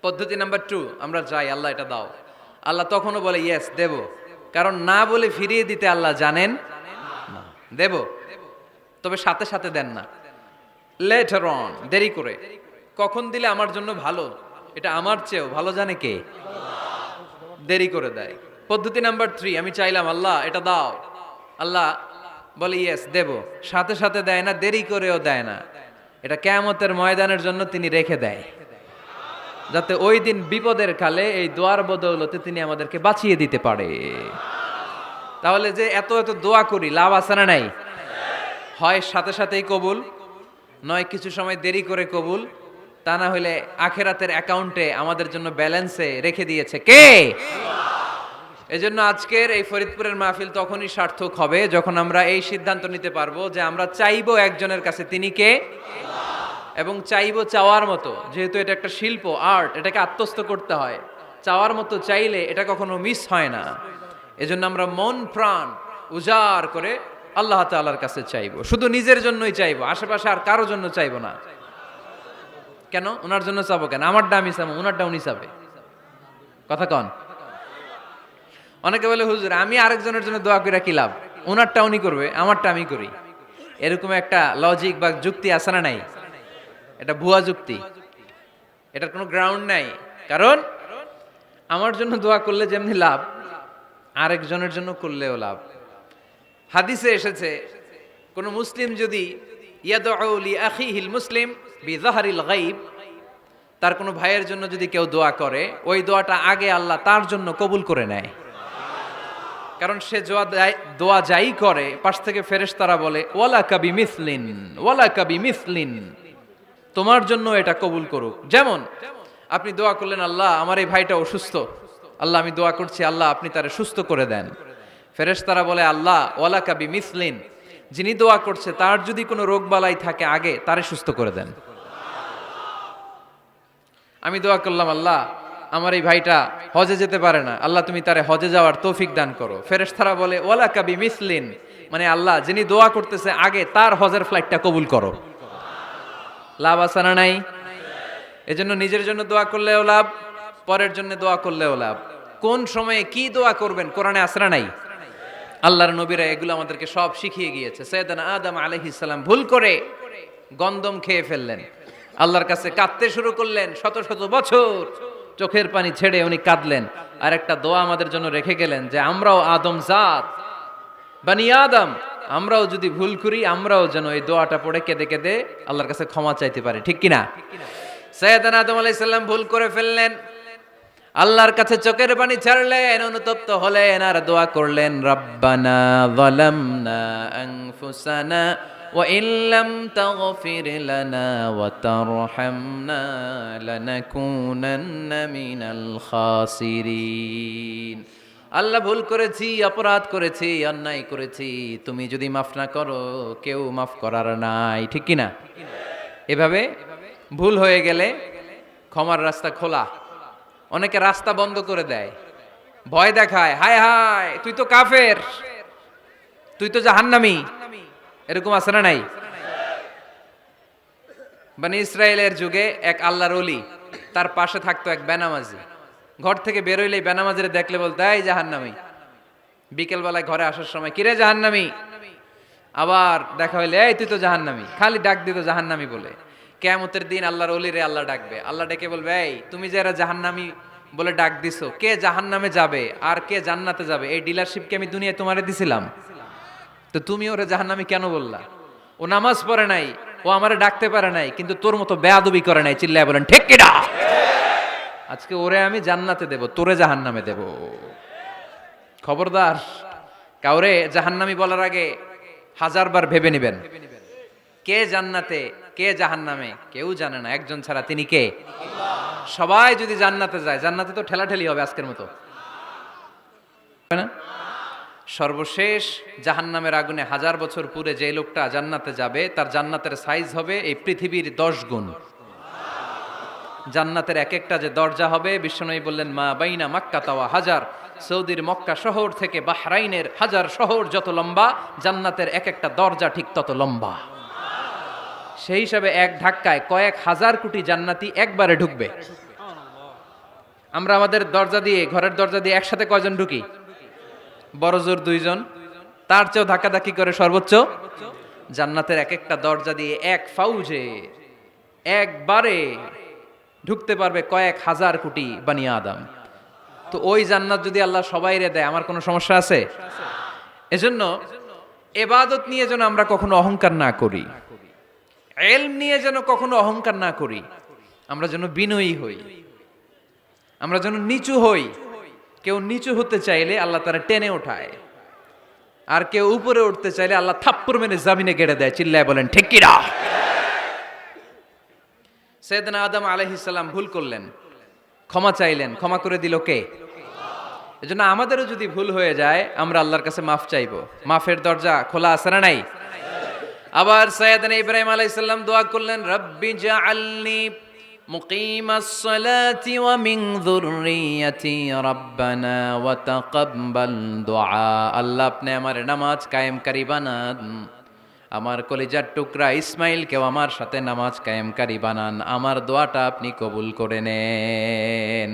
পদ্ধতি নাম্বার 2, আমরা যাই আল্লাহ এটা দাও, আল্লাহ তখনও বলে ইয়েস দেব, কারণ না বলে ফিরিয়ে দিতে আল্লাহ জানেন না, দেব, তবে সাথে সাথে দেন না, লেটার অন, দেরি করে। কখন দিলে আমার জন্য ভালো, এটা আমার চেয়েও ভালো জানে কে? দেরি করে দেয়। পদ্ধতি নাম্বার 3, আমি চাইলাম আল্লাহ এটা দাও, আল্লাহ বলে ইয়েস দেব, সাথে সাথে দেয় না, দেরি করেও দেয় না। এটা কিয়ামতের ময়দানের জন্য তিনি রেখে দেয়, যাতে ওই দিন বিপদের কালে এই দোয়ার বদৌলতে তিনি আমাদেরকে বাঁচিয়ে দিতে পারে। তাহলে যে এত এত দোয়া করি, লাভ আছে না নাই? হয় সাথে সাথেই কবুল, নয় কিছু সময় দেরি করে কবুল, তা না হলে আখেরাতের অ্যাকাউন্টে আমাদের জন্য ব্যালেন্সে রেখে দিয়েছে কে? এজন্য আজকের এই ফরিদপুরের মাহফিল তখনই সার্থক হবে যখন আমরা এই সিদ্ধান্ত নিতে পারবো যে আমরা চাইবো একজনের কাছে, তিনি কে? এবং চাইবো চাওয়ার মতো, যেহেতু এটা একটা শিল্প, আর্ট, এটাকে আত্মস্থ করতে হয়। চাওয়ার মতো চাইলে এটা কখনো মিস হয় না। এজন্য আমরা মন প্রাণ উজাড় করে আল্লাহ তাআলার কাছে চাইবো, শুধু নিজের জন্যই চাইবো, আশেপাশে আর কারোর জন্য চাইবো না। কেন? ওনার জন্য চাবো কেন? আমারটা আমি চাবো, ওনারটা উনি চাবে। কথা কন? অনেকে বলে হুজুর আমি আরেকজনের জন্য দোয়া করে কি লাভ, ওনারটা উনি করবে, আমারটা আমি করি। এরকম একটা লজিক বা যুক্তি আছে না নাই? এটা ভুয়া যুক্তি, এটার কোনো গ্রাউন্ড নাই। কারণ আমার জন্য দোয়া করলে যেমনি লাভ, আরেকজনের জন্য করলেও লাভ। হাদিসে এসেছে কোন মুসলিম যদি ইয়াদউ লি আখিহিল মুসলিম বিযাহরিল গায়ব, তার কোনো ভাইয়ের জন্য যদি কেউ দোয়া করে, ওই দোয়াটা আগে আল্লাহ তার জন্য কবুল করে নেয়। কারণ সে দোয়া যাই করে, পাশ থেকে ফেরেশতারা বলে ওয়ালাকা বিমিসলিন, ওয়ালাকা বিমিসলিন, তোমার জন্য এটা কবুল করুক। যেমন আপনি দোয়া করলেন আল্লাহ আমার এই ভাইটা অসুস্থ, আল্লাহ আমি দোয়া করছি আল্লাহ আপনি তারে সুস্থ করে দেন। ফেরেশতারা বলে আল্লাহ ওয়ালাকা বিমিসলিন, যিনি দোয়া করছে তার যদি কোনো রোগ বালাই থাকে আগে তারে সুস্থ করে দেন। আমি দোয়া করলাম আল্লাহ আমার এই ভাইটা হজে যেতে পারে না, আল্লাহ তুমি তারে হজে যাওয়ার তৌফিক দান করো। ফেরেশতারা বলে ওয়ালাকা বিমিসলিন, মানে আল্লাহ যিনি দোয়া করতেছে আগে তার হজের ফ্লাইটটা কবুল করো। লাভ আছে না নাই? এজন্য নিজের জন্য দোয়া করলেও লাভ, পরের জন্য দোয়া করলেও লাভ। কোন সময়ে কি দোয়া করবেন কোরআনে আছে না নাই? আল্লাহর নবীরা এগুলো আমাদেরকে সব শিখিয়ে গিয়েছে। সাইয়েদনা আদম আলাইহিস সালাম ভুল করে গন্ধম খেয়ে ফেললেন, আল্লাহর কাছে কাঁদতে শুরু করলেন, শত শত বছর চোখের পানি ছেড়ে উনি কাঁদলেন। আর একটা দোয়া আমাদের জন্য রেখে গেলেন যে আমরাও আদম জাত, বানি আদম, আমরাও যদি ভুল করি আমরাও যেন এই দোয়াটা পড়ে কেঁদে কেঁদে আল্লাহর কাছে ক্ষমা চাইতে পারি। ঠিক কিনা? সাইয়েদনা আদম আলাইহিস সালাম ভুল করে ফেললেন, আল্লাহর কাছে চোখের পানি ছাড়লেন, অনুতপ্ত হলেন আর দোয়া করলেন রব্বানা যালামনা আনফুসানা ওয়া ইল্লাম তাগফির লানা ওয়া তারহামনা লানাকুনান্না মিনাল খাসিরিন। আল্লাহ ভুল করেছি, অপরাধ করেছি, অন্যায় করেছি, তুমি যদি মাফ না করো কেউ মাফ করার নাই। ঠিক কিনা? এভাবে ভুল হয়ে গেলে ক্ষমার রাস্তা খোলা। অনেকে রাস্তা বন্ধ করে দেয়, ভয় দেখায়, হায় হায় তুই তো কাফের, তুই তো জাহান্নামী। এরকম আছে না নাই? বনি ইসরায়েলের যুগে এক আল্লাহর ওলি, তার পাশে থাকতো এক বেনামাজি। ঘর থেকে বেরোইলে বেনামাজিরে দেখলে বলতো এই জাহান্নামী। বিকেল বেলায় ঘরে আসার সময় কিরে জাহান্নামী, আবার দেখা হইলে এই তুই তো জাহান্নামী, খালি ডাক দিত জাহান্নামী বলে। কিয়ামতের দিন আল্লাহর ওলিরে আল্লাহ ডাকবে, আল্লাহ ডেকে বলবে এই তুমি যে এরা জাহান্নামী বলে ডাক দিছো, কে জাহান্নামে যাবে আর কে জান্নাতে যাবে এই ডিলারশিপ কি আমি দুনিয়ায় তোমারে দিছিলাম? তো তুমি ওরে জাহান্নামী কেন বললা? ও নামাজ পড়ে নাই, ও আমারে ডাকতে পারে নাই, কিন্তু তোর মতো বেয়াদবি করে নাই। চিল্লায় বলেন ঠিক কিনা? আজকে ওরে আমি জান্নাতে দেব, তোরে জাহান্নামে দেব। খবরদার, কাউরে জাহান্নামী বলার আগে 1000 বার ভেবে নেবেন। কে জান্নাতে কে জাহান্নামে কেউ জানে না, একজন ছাড়া, তিনি কে? সবাই যদি জান্নাতে যায়, জান্নাতে তো ঠেলাঠেলি হবে আজকের মতো, না? সর্বশেষ জাহান্নামের আগুনে 1000 বছর পুরে যে লোকটা জান্নাতে যাবে, তার জান্নাতের সাইজ হবে এই পৃথিবীর 10 গুণ। জান্নাতের এক একটা যে দরজা হবে, বিশ্বনবী বললেন মা বাইনা মাক্কা তাওয়া হাজার, সৌদির মক্কা শহর থেকে বাহরাইনের হাজার শহর যত লম্বা, জান্নাতের এক একটা দরজা ঠিক তত লম্বা। সেই হিসাবে এক ধাক্কায় কয়েক হাজার কোটি জান্নাতি একবারে ঢুকবে। আমরা আমাদের দরজা দিয়ে, ঘরের দরজা দিয়ে একসাথে কয়জন ঢুকি? বড় জোর 2 জন, তার চেয়েও ধাক্কাধাক্কি করে সর্বোচ্চ। জান্নাতের এক একটা দরজা দিয়ে এক ফাউজে একবারে ঢুকতে পারবে কয়েক হাজার কোটি বানি আদম। তো ওই জান্নাত যদি আল্লাহ সবাইরে দেয়, আমার কোনো সমস্যা আছে? এজন্য ইবাদত নিয়ে যেন আমরা কখনো অহংকার না করি, ইলম নিয়ে যেন কখনো অহংকার না করি, আমরা যেন বিনয়ী হই, আমরা যেন নিচু হই। কেউ নিচু হতে চাইলে আল্লাহ তারা টেনে ওঠায়, আর কেউ উপরে উঠতে চাইলে আল্লাহ থাপ্পড় মেরে জমিনে গেড়ে দেয়। চিল্লায় বলেন ঠিক কি না? সাইয়েদনা আদম আলাইহিস সালাম ভুল করলেন, ক্ষমা চাইলেন, ক্ষমা করে দিল কে? এজন্য আমাদেরও যদি ভুল হয়ে যায় আমরা আল্লাহর কাছে মাফ চাইবো। মাফের দরজা খোলা আছে না নাই? আবার সাইয়েদনা ইব্রাহিম আলাইহিস সালাম দোয়া করলেন, রব্বি জাআলনি মুকিমাস সালাতি ওয়া মিন যুররিয়াতি রাব্বানা ওয়া তাকাব্বাল দুআ। আল্লাহ আপনি আমার নামাজ কায়েমকারী বানান, আমার কলিজার টুকরা ইসমাইলকেও আমার সাথে নামাজ কায়েমকারী বানান, আমার দোয়াটা আপনি কবুল করে নেন।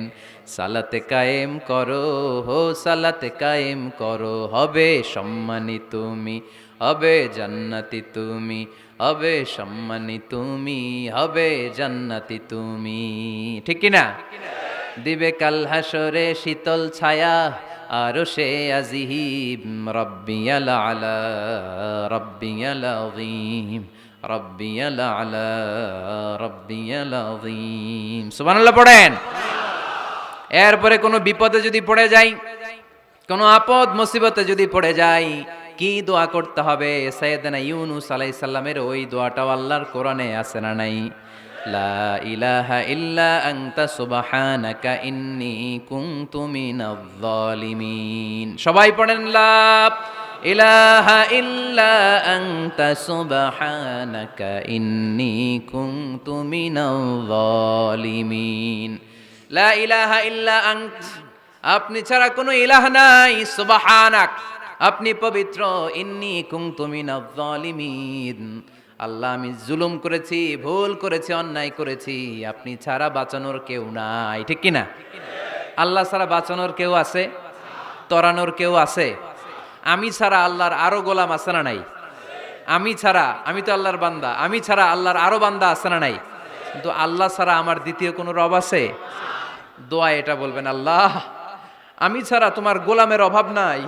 সালাতে কায়েম করো, হো সালাতে কায়েম করো, হবে সম্মানী তুমি, হবে জান্নাতি তুমি, হবে সম্মানী তুমি, হবে জান্নাতি তুমি। ঠিক কি না? দিবে কাল হাসরে শীতল ছায়া আরশে আজিম, রব্বিয়াল আলা রব্বিয়াল আযীম, রব্বিয়াল আলা রব্বিয়াল আযীম। সুবহানাল্লাহ পড়েন। এরপরে কোনো বিপদে যদি পড়ে যাই, কোনো আপদ মুসিবতে যদি পড়ে যাই, কি দোয়া করতে হবে? সাইয়েদনা ইউনূস আলাইহিস সালামের ওই দোয়াটাও আল্লাহর কোরআনে আছে না নাই? লা ইলাহা ইল্লা আনতা সুবহানাকা ইন্নী কুনতু মিনাজ জালিমিন। সবাই পড়েন, লা ইলাহা ইল্লা আনতা সুবহানাকা ইন্নী কুনতু মিনাজ জালিমিন। লা ইলাহা ইল্লা আনত, আপনি ছাড়া কোনো ইলাহ নাই, সুবহানাক, আপনি পবিত্র, ইন্নী কুনতু মিনাজ জালিমিন, আল্লাহ আমি জুলুম করেছি, ভুল করেছি, অন্যায় করেছি, আপনি ছাড়া বাঁচানোর কেউ নাই। ঠিক কি না? আল্লাহ ছাড়া বাঁচানোর কেউ আছে? তরানোর কেউ আছে? আমি ছাড়া আল্লাহর আরো গোলাম আছে না নাই? আমি ছাড়া, আমি তো আল্লাহর বান্দা, আমি ছাড়া আল্লাহর আরো বান্দা আছে না নাই? কিন্তু আল্লাহ ছাড়া আমার দ্বিতীয় কোনো রব আছে? দোয়া এটা বলবেন, আল্লাহ আমি ছাড়া তোমার গোলামের অভাব নাই,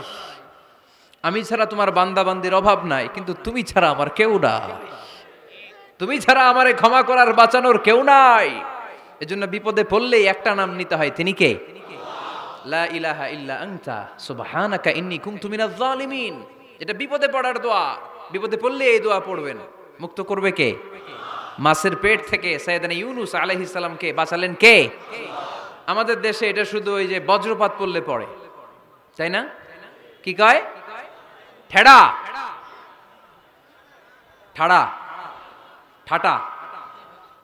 আমি ছাড়া তোমার বান্দা বান্দির অভাব নাই, কিন্তু তুমি ছাড়া আমার কেউ নাই, তুমি ছাড়া আমারে ক্ষমা করার বাঁচানোর কেউ নাই। এজন্য বিপদে পড়লেই একটা নাম নিতে হয়, তিনি কে? লা ইলাহা ইল্লা আনতা সুবহানাকা ইন্নী কুনতু মিনাজ জালিমিন। এটা বিপদে পড়ার দোয়া, বিপদে পড়লে এই দোয়া পড়বেন। মুক্ত করবে কে? মাছের পেট থেকে সাইয়েদনা ইউনূস আলাইহিস সালামকে বাঁচালেন কে? আমাদের দেশে এটা শুধু ওই যে বজ্রপাত পড়লে পড়ে, তাই না? কি কয়? ঠেড়া, ঠাড়া, ঠাটা,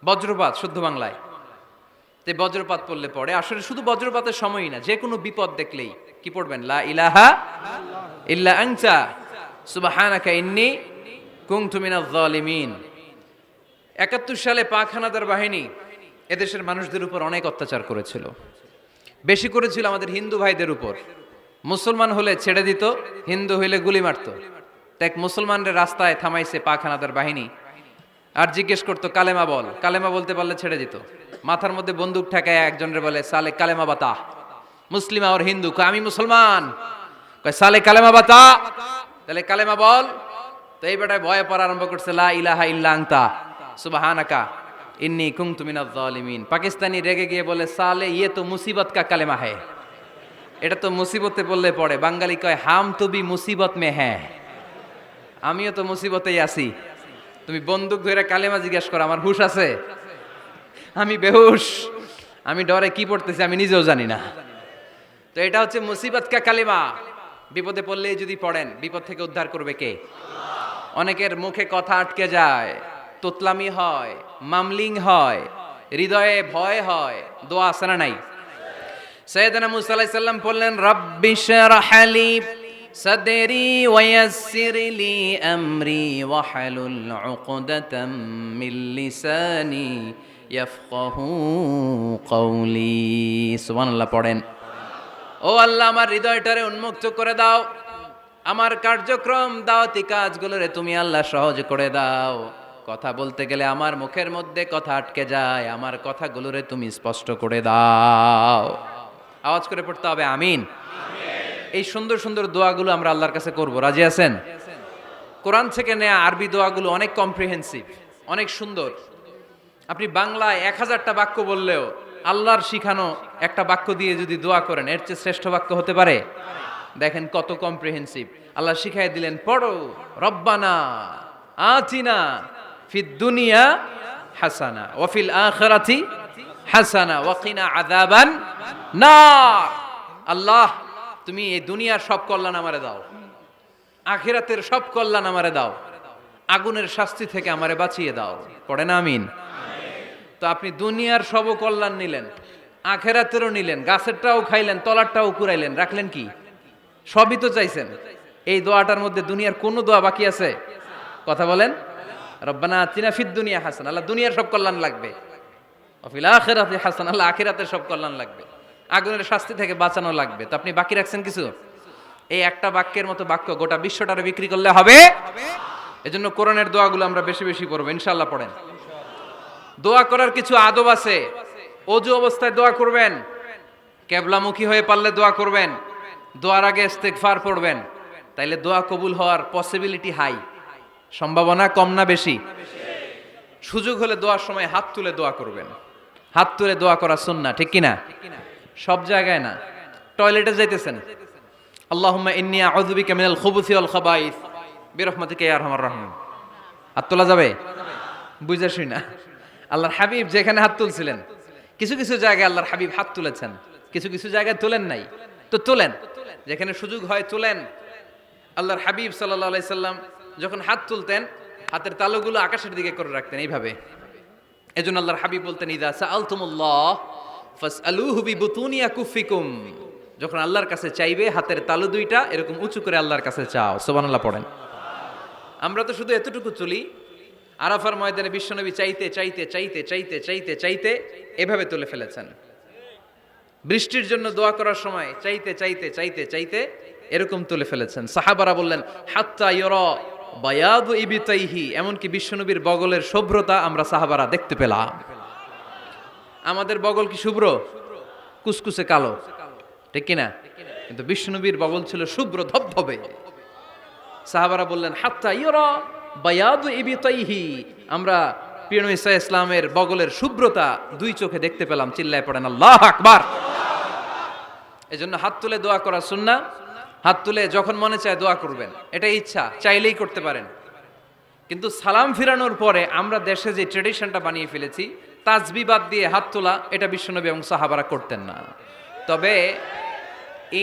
বজ্রপাত শুদ্ধ বাংলায়। যে বজ্রপাত পড়লে পড়ে, আসলে শুধু বজ্রপাতের সময়ই না, যে কোনো বিপদ দেখলেই কি পড়বেন? লা ইলাহা ইল্লা আনতা সুবহানাকা ইন্নী কুনতু মিনাজ জালিমিন। ৭১ সালে পাক হানাদার বাহিনী এদেশের মানুষদের উপর অনেক অত্যাচার করেছিল, বেশি করেছিল আমাদের হিন্দু ভাইদের উপর। মুসলমান হলে ছেড়ে দিত, হিন্দু হইলে গুলি মারত। এক মুসলমানদের রাস্তায় থামাইছে পাক হানাদার বাহিনী, আর জিজ্ঞেস করতো কালেমা বল, কালেমা বলতে পারলে ছেড়ে দিত। মাথার মধ্যে বন্দুক ঠেকায় একজনের বলে, সালে কালেমা বাতা, মুসলিম আর হিন্দু, কয় আমি মুসলমান, কয় সালে কালেমা বাতা, তাহলে কালেমা বল। তো এই বেটায় ভয়ে পড়া আরম্ভ করছে, লা ইলাহা ইল্লা আনতা সুবহানাকা ইন্নী কুনতু মিনাজ জালিমিন। পাকিস্তানি রেগে গিয়ে বলে, সালে ইয়ে তো মুসিবত কা কালেমা হ্যায়, এটা তো মুসিবতে বললে পড়ে। বাঙালি কয়, হাম তো বি মুসিবত মে হ্যাঁ, আমিও তো মুসিবতেই আছি, তুমি বন্দুক ধরে কালেমা জিজ্ঞাসা করো, আমার হুশ আছে? আমি বেহুশ, আমি ডরে কি পড়তেছি আমি নিজেও জানি না। তো এটা হচ্ছে মুসিবত কা কালেমা। বিপদে পড়লে যদি পড়েন, বিপদ থেকে উদ্ধার করবে কে? অনেকের মুখে কথা আটকে যায়, তোতলামি হয়, মামলিং হয়, হৃদয়ে ভয় হয়, দোয়া আছে না নাই? সাইয়েদনা মুসা আলাইহিস সালাম বললেন, রাব্বি শরহ লি সাদরি ওয়ায়াসসির লি আমরি ওয়াহলুল উকদাতাম মিন লিসানি ইয়াফকাহু কওলি। সুবহানাল্লাহ পড়েন। ও আল্লাহ, আমার হৃদয়টারে উন্মুক্ত করে দাও, আমার কার্যক্রম দাওয়াতি কাজগুলোরে তুমি আল্লাহ সহজ করে দাও। কথা বলতে গেলে আমার মুখের মধ্যে কথা আটকে যায়, আমার কথাগুলোরে তুমি স্পষ্ট করে দাও। আওয়াজ করে পড়তে হবে আমিন। এই সুন্দর সুন্দর দোয়াগুলো আমরা আল্লাহর কাছে করব, রাজি আছেন? কোরআন থেকে নেয়া আরবি দোয়াগুলো অনেক কম্প্রিহেন্সিভ, অনেক সুন্দর। আপনি বাংলায় 1000টা বাক্য বললেও আল্লাহর শিখানো একটা বাক্য দিয়ে যদি দোয়া করেন, এর চেয়ে শ্রেষ্ঠ বাক্য হতে পারে? দেখেন কত কম্প্রিহেন্সিভ। আল্লাহ শিখাই দিলেন, পড়ো রব্বানা আতিনা ফিদ দুনিয়া হাসানা ওয়া ফিল আখিরাতি হাসানা ওয়া কিনা আযাবান নার। আল্লাহ, তুমি এই দুনিয়ার সব কল্যাণ আমারে দাও, আখিরাতের সব কল্যাণ আমারে দাও, আগুনের শাস্তি থেকে আমারে বাঁচিয়ে দাও। পড়েন আমিন। তো আপনি দুনিয়ার সব কল্যাণ নিলেন, আখিরাতেরও নিলেন, গাছেরটাও খাইলেন, তলারটাও কুড়াইলেন, রাখলেন কি? সবই তো চাইছেন। এই দোয়াটার মধ্যে দুনিয়ার কোনো দোয়া বাকি আছে? কথা বলেন। রব্বানা আতিনা ফিদ দুনিয়া হাসানা, আল্লাহ দুনিয়ার সব কল্যাণ লাগবে। ওয়া ফিল আখিরাতি হাসানা, আল্লাহ আখিরাতের সব কল্যাণ লাগবে, আগুনের শাস্তি থেকে বাঁচানো লাগবে। তো আপনি বাকি রাখছেন কিছু? এই একটা বাক্যের মতো বাক্য গোটা বিশ্বটারে বিক্রি করলে হবে। এজন্য কোরআনের দোয়াগুলো আমরা বেশি বেশি পড়বো, ইনশাআল্লাহ। পড়েন। দোয়া করার কিছু আদব আছে। ওযু অবস্থায় দোয়া করবেন, কিবলামুখী হয়ে পারলে দোয়া করবেন, দোয়ার আগে ইস্তেগফার পড়বেন, তাইলে দোয়া কবুল হওয়ার পসিবিলিটি হাই, সম্ভাবনা কম না বেশি? সুযোগ হলে দোয়ার সময় হাত তুলে দোয়া করবেন। হাত তুলে দোয়া করা সুন্নাহ, ঠিক কি না? সব জায়গায় না। টয়লেটে যাইতেছেন, আল্লাহুম্মা ইন্নী আউযু বিকা মিনাল খুবুসি ওয়াল খাবাইস বিরহমাতিকা ইয়া আরহামার রাহিম। হাত তোলা যাবে? বুঝা শুই না। আল্লাহর হাবিব যেখানে হাত তুলছিলেন, কিছু কিছু জায়গায় আল্লাহর হাবিব হাত তুলেছেন, কিছু কিছু জায়গায় তোলেন নাই। তো তোলেন, যেখানে সুযোগ হয় তোলেন। আল্লাহর হাবিব সাল্লাল্লাহু আলাইহি সাল্লাম যখন হাত তুলতেন, হাতের তালুগুলো আকাশের দিকে করে রাখতেন এইভাবে। এজন্য আল্লাহর হাবিব বলতেন, ইযা সাআলতুমুল্লাহ ফাসআলুহু বিবুতুনি আকুফিকুম। যখন আল্লাহর কাছে চাইবে, হাতের তালু দুইটা এরকম উঁচু করে আল্লাহর কাছে চাও। সুবহানাল্লাহ পড়েন। আমরা তো শুধু এতটুকু চলি। আরাফার ময়দানে বিশ্বনবী চাইতে চাইতে চাইতে চাইতে চাইতে চাইতে এভাবে তুলে ফেলেছেন। বৃষ্টির জন্য দোয়া করার সময় চাইতে চাইতে চাইতে চাইতে এরকম তুলে ফেলেছেন। সাহাবারা বললেন, হাত্তা ইরা বায়াদু ইবিতাইহি, এমনকি বিশ্বনবীর বগলের শুভ্রতা আমরা সাহাবারা দেখতে পেলাম। আমাদের বগল কি শুভ্র? কুসকুসে কালো, ঠিক কিনা? কিন্তু বিশ্বনবীর বগল ছিল শুভ্র ধবধবে। সাহাবারা বললেন, হাত্তা ইরা বায়াদু ইবিতাইহি, আমরা প্রিয় নবী সাল্লাল্লাহু আলাইহি ইসলামের বগলের শুভ্রতা দুই চোখে দেখতে পেলাম। চিল্লায় পড়েন আল্লাহু আকবার। এজন্য হাত তুলে দোয়া করা সুন্নাহ। হাত তুলে যখন মনে চায় দোয়া করবেন, এটা ইচ্ছা, চাইলেই করতে পারেন। কিন্তু সালাম ফিরানোর পরে আমরা দেশে যে ট্রেডিশনটা বানিয়ে ফেলেছি, তাসবিহ বাদ দিয়ে হাত তোলা, এটা বিশ্বনবী এবং সাহাবারা করতেন না। তবে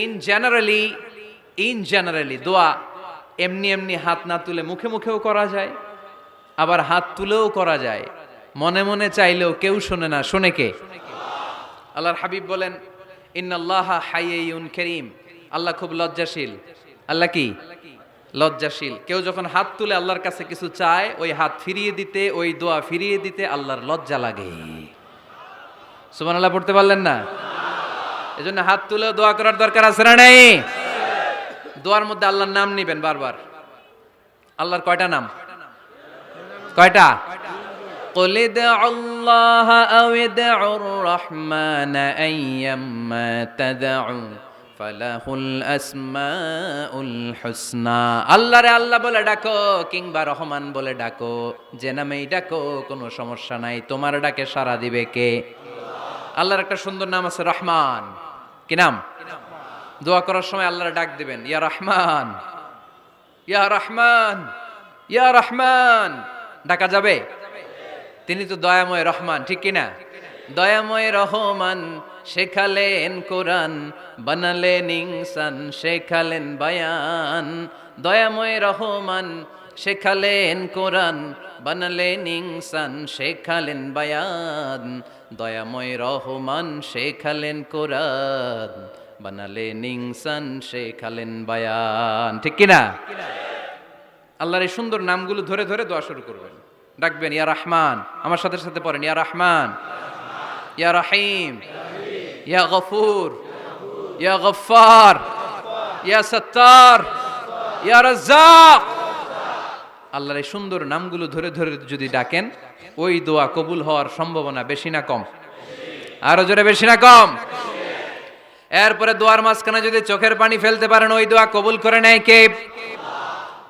ইন জেনারেলি দোয়া এমনি এমনি হাত না তুলে মুখে মুখেও করা যায়, আবার হাত তুলেও করা যায়। মনে মনে চাইলেও কেউ শোনে না, শোনে কে? আল্লাহর হাবিব বলেন, ইন্নাল্লাহা হাইয়্যুন কারীম, আল্লাহ খুব লজ্জাশীল। আল্লাহ কি? লজ্জাশীল। কেউ যখন হাত তুলে আল্লাহর কাছে কিছু চায়, ওই হাত ফিরিয়ে দিতে, ওই দোয়া ফিরিয়ে দিতে আল্লাহর লজ্জা লাগে। সুবহানাল্লাহ পড়তে পারলেন না? এজন্য হাত তুলে দোয়া করার দরকার আছে না নাই? দোয়ার মধ্যে আল্লাহর নাম নিবেন বারবার। আল্লাহর কয়টা নাম? কয়টা? قل ادعوا الله أو ادعوا الرحمن أيما تدعوا فله الأسماء الحسنى। আল্লাহ রে আল্লাহ বলে ডাকো, কিংবা রহমান বলে ডাকো, যে নামেই ডাকো কোনো সমস্যা নাই, তোমার ডাকে সাড়া দিবে কে? আল্লাহর একটা সুন্দর নাম আছে রহমান। কি নাম? দোয়া করার সময় আল্লাহর ডাক দিবেন, ইয়া রহমান, ইয়া রহমান, ইয়া রহমান। ডাকা যাবে? তিনি তো দয়াময় রহমান, ঠিক কিনা? দয়াময় রহমান শেখালেন কোরআন, বানালেন ইনসান, শেখালেন বায়ান। দয়াময় রহমান শেখালেন কোরআন, বানালেন ইনসান, শেখালেন বায়ান। দয়াময় রহমান শেখালেন কোরআন, বানালেন ইনসান, শেখালেন বায়ান, ঠিক কিনা? আল্লাহর এই সুন্দর নামগুলো ধরে ধরে দোয়া শুরু করবেন, ডাকবেন ইয়া রহমান। আমার সাথে সাথে পড়েন, ইয়া রহমান, ইয়া রহিম, ইয়া গফুর, ইয়া গফফার, ইয়া সত্তার, ইয়া রাজ্জাক। আল্লাহর এই সুন্দর নামগুলো ধরে ধরে যদি ডাকেন, ওই দোয়া কবুল হওয়ার সম্ভাবনা বেশি না কম? আরো জোরে, বেশি না কম? এরপরে দোয়ার মাঝখানে যদি চোখের পানি ফেলতে পারেন, ওই দোয়া কবুল করে নেয় কে?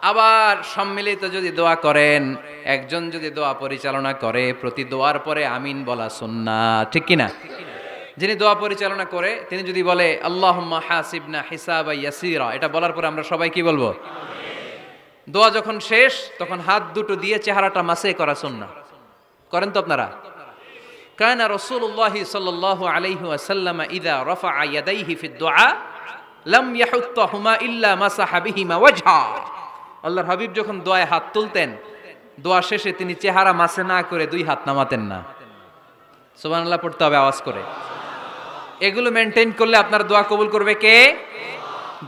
আবার সম্মিলিত যদি দোয়া করেন, একজন যদি দোয়া পরিচালনা করে, প্রতি দোয়ার পরে আমিন বলা সুন্নাত, ঠিক কিনা? যিনি দোয়া পরিচালনা করে তিনি যদি বলে আল্লাহুম্মা হাসিবনা হিসাবা ইয়াসিরা, এটা বলার পরে আমরা সবাই কি বলবো? দোয়া যখন শেষ তখন হাত দুটো দিয়ে চেহারাটা মাসে করা সুন্নাত। করেন তো আপনারা? কানা রাসূলুল্লাহি সাল্লাল্লাহু আলাইহি ওয়াসাল্লাম ইযা রাফা'a ইয়াদাইহি ফিদ দুআ লাম ইয়াহুত্তাহুমা ইল্লা মাসাহা বিহিমা ওয়াজহা। আল্লাহর হাবিব যখন দোয়ায় হাত তুলতেন, দোয়া শেষে তিনি চেহারা মাসে না করে দুই হাত নামাতেন না। সুবহানাল্লাহ পড়তে হবে আওয়াজ করে। এগুলো মেনটেন করলে আপনার দোয়া কবুল করবে কে?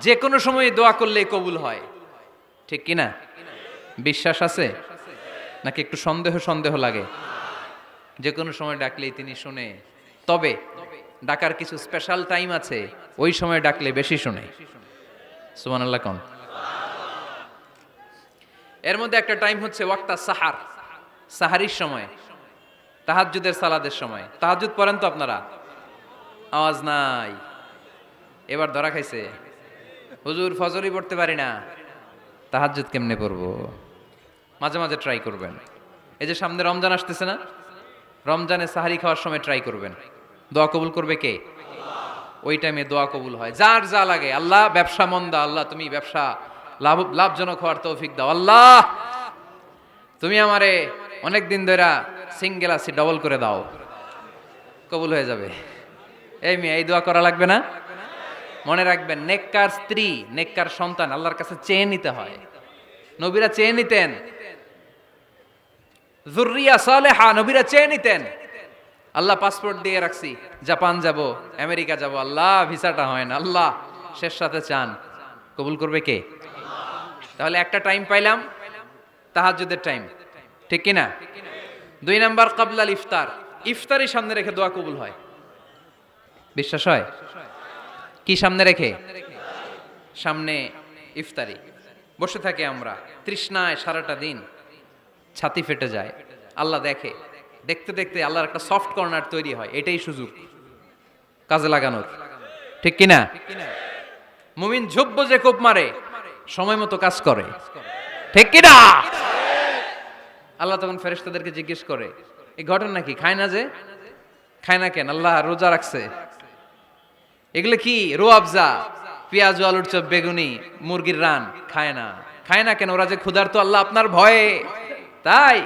যে কোনো সময় দোয়া করলেই কবুল হয়, ঠিক কিনা? বিশ্বাস আছে নাকি একটু সন্দেহ সন্দেহ লাগে? যে কোনো সময় ডাকলেই তিনি শুনে, তবে ডাকার কিছু স্পেশাল টাইম আছে, ওই সময় ডাকলে বেশি শুনে। সুবহানাল্লাহ কোন? এর মধ্যে একটা টাইম হচ্ছে ওয়াক্তা সাহার, সাহারির সময়, তাহাজ্জুদের সালাদের সময়। তাহাজ্জুদ পড়েন তো আপনারা? আওয়াজ নাই, এবার ধরা খাইছে। হুজুর ফজরই পড়তে পারি না, তাহাজ্জুদ কেমনে পড়বো? মাঝে মাঝে ট্রাই করবেন। এই যে সামনে রমজান আসতেছে না, রমজানে সাহারি খাওয়ার সময় ট্রাই করবেন। দোয়া কবুল করবে কে? ওই টাইমে দোয়া কবুল হয়। যার যা লাগে, আল্লাহ ব্যবসা মন্দা, আল্লাহ তুমি ব্যবসা লাভজনক হওয়ার তৌফিক দাও, আল্লাহ তুমি আমারে অনেক দিন ধরে সিঙ্গেল আছি ডবল করে দাও, কবুল হয়ে যাবে। এই মেয়ে, এই দোয়া করা লাগবে না? মনে রাখবেন, নেককার স্ত্রী, নেককার সন্তান আল্লাহর কাছে চেয়ে নিতে হয়। নবীরা চেয়ে নিতেন, যুররিয়া সালেহা নবীরা চেয়ে নিতেন। আল্লাহ পাসপোর্ট দিয়ে রাখছি, জাপান যাব, আমেরিকা যাব, আল্লাহ ভিসাটা হয় না, আল্লাহ শেষ সাথে চান, কবুল করবে কে? তাহলে একটা টাইম পাইলাম, তাহাজ্জুদের টাইম, ঠিক কিনা? 2 নাম্বার ক্বাবলাল ইফতার, ইফতারি সামনে রেখে দোয়া কবুল হয়। বিশ্বাস হয়? কি সামনে রেখে? সামনে ইফতারি। বসে থাকি আমরা তৃষ্ণায় সারাটা দিন, ছাতি ফেটে যায়, আল্লাহ দেখে, দেখতে দেখতে আল্লাহর একটা সফট কর্নার তৈরি হয়। এটাই সুযোগ কাজে লাগানোর, ঠিক কিনা? মুমিন ঝুব্ব যে কোপ মারে, সময় মতো কাজ করে, ঠিক কিনা? আল্লাহ তখন ফেরেশতাদেরকে জিজ্ঞেস করে, এই ঘটনা কি? খায় না যে? খায় না কেন? আল্লাহ রোজা রাখছে। এগুলো কি? রোয়াবজা, পেঁয়াজ, আলুর চপ, বেগুনি, মুরগির রান, খায় না। খায় না কেন? ওরা যে ক্ষুধার্ত, আল্লাহ আপনার ভয়ে। তাই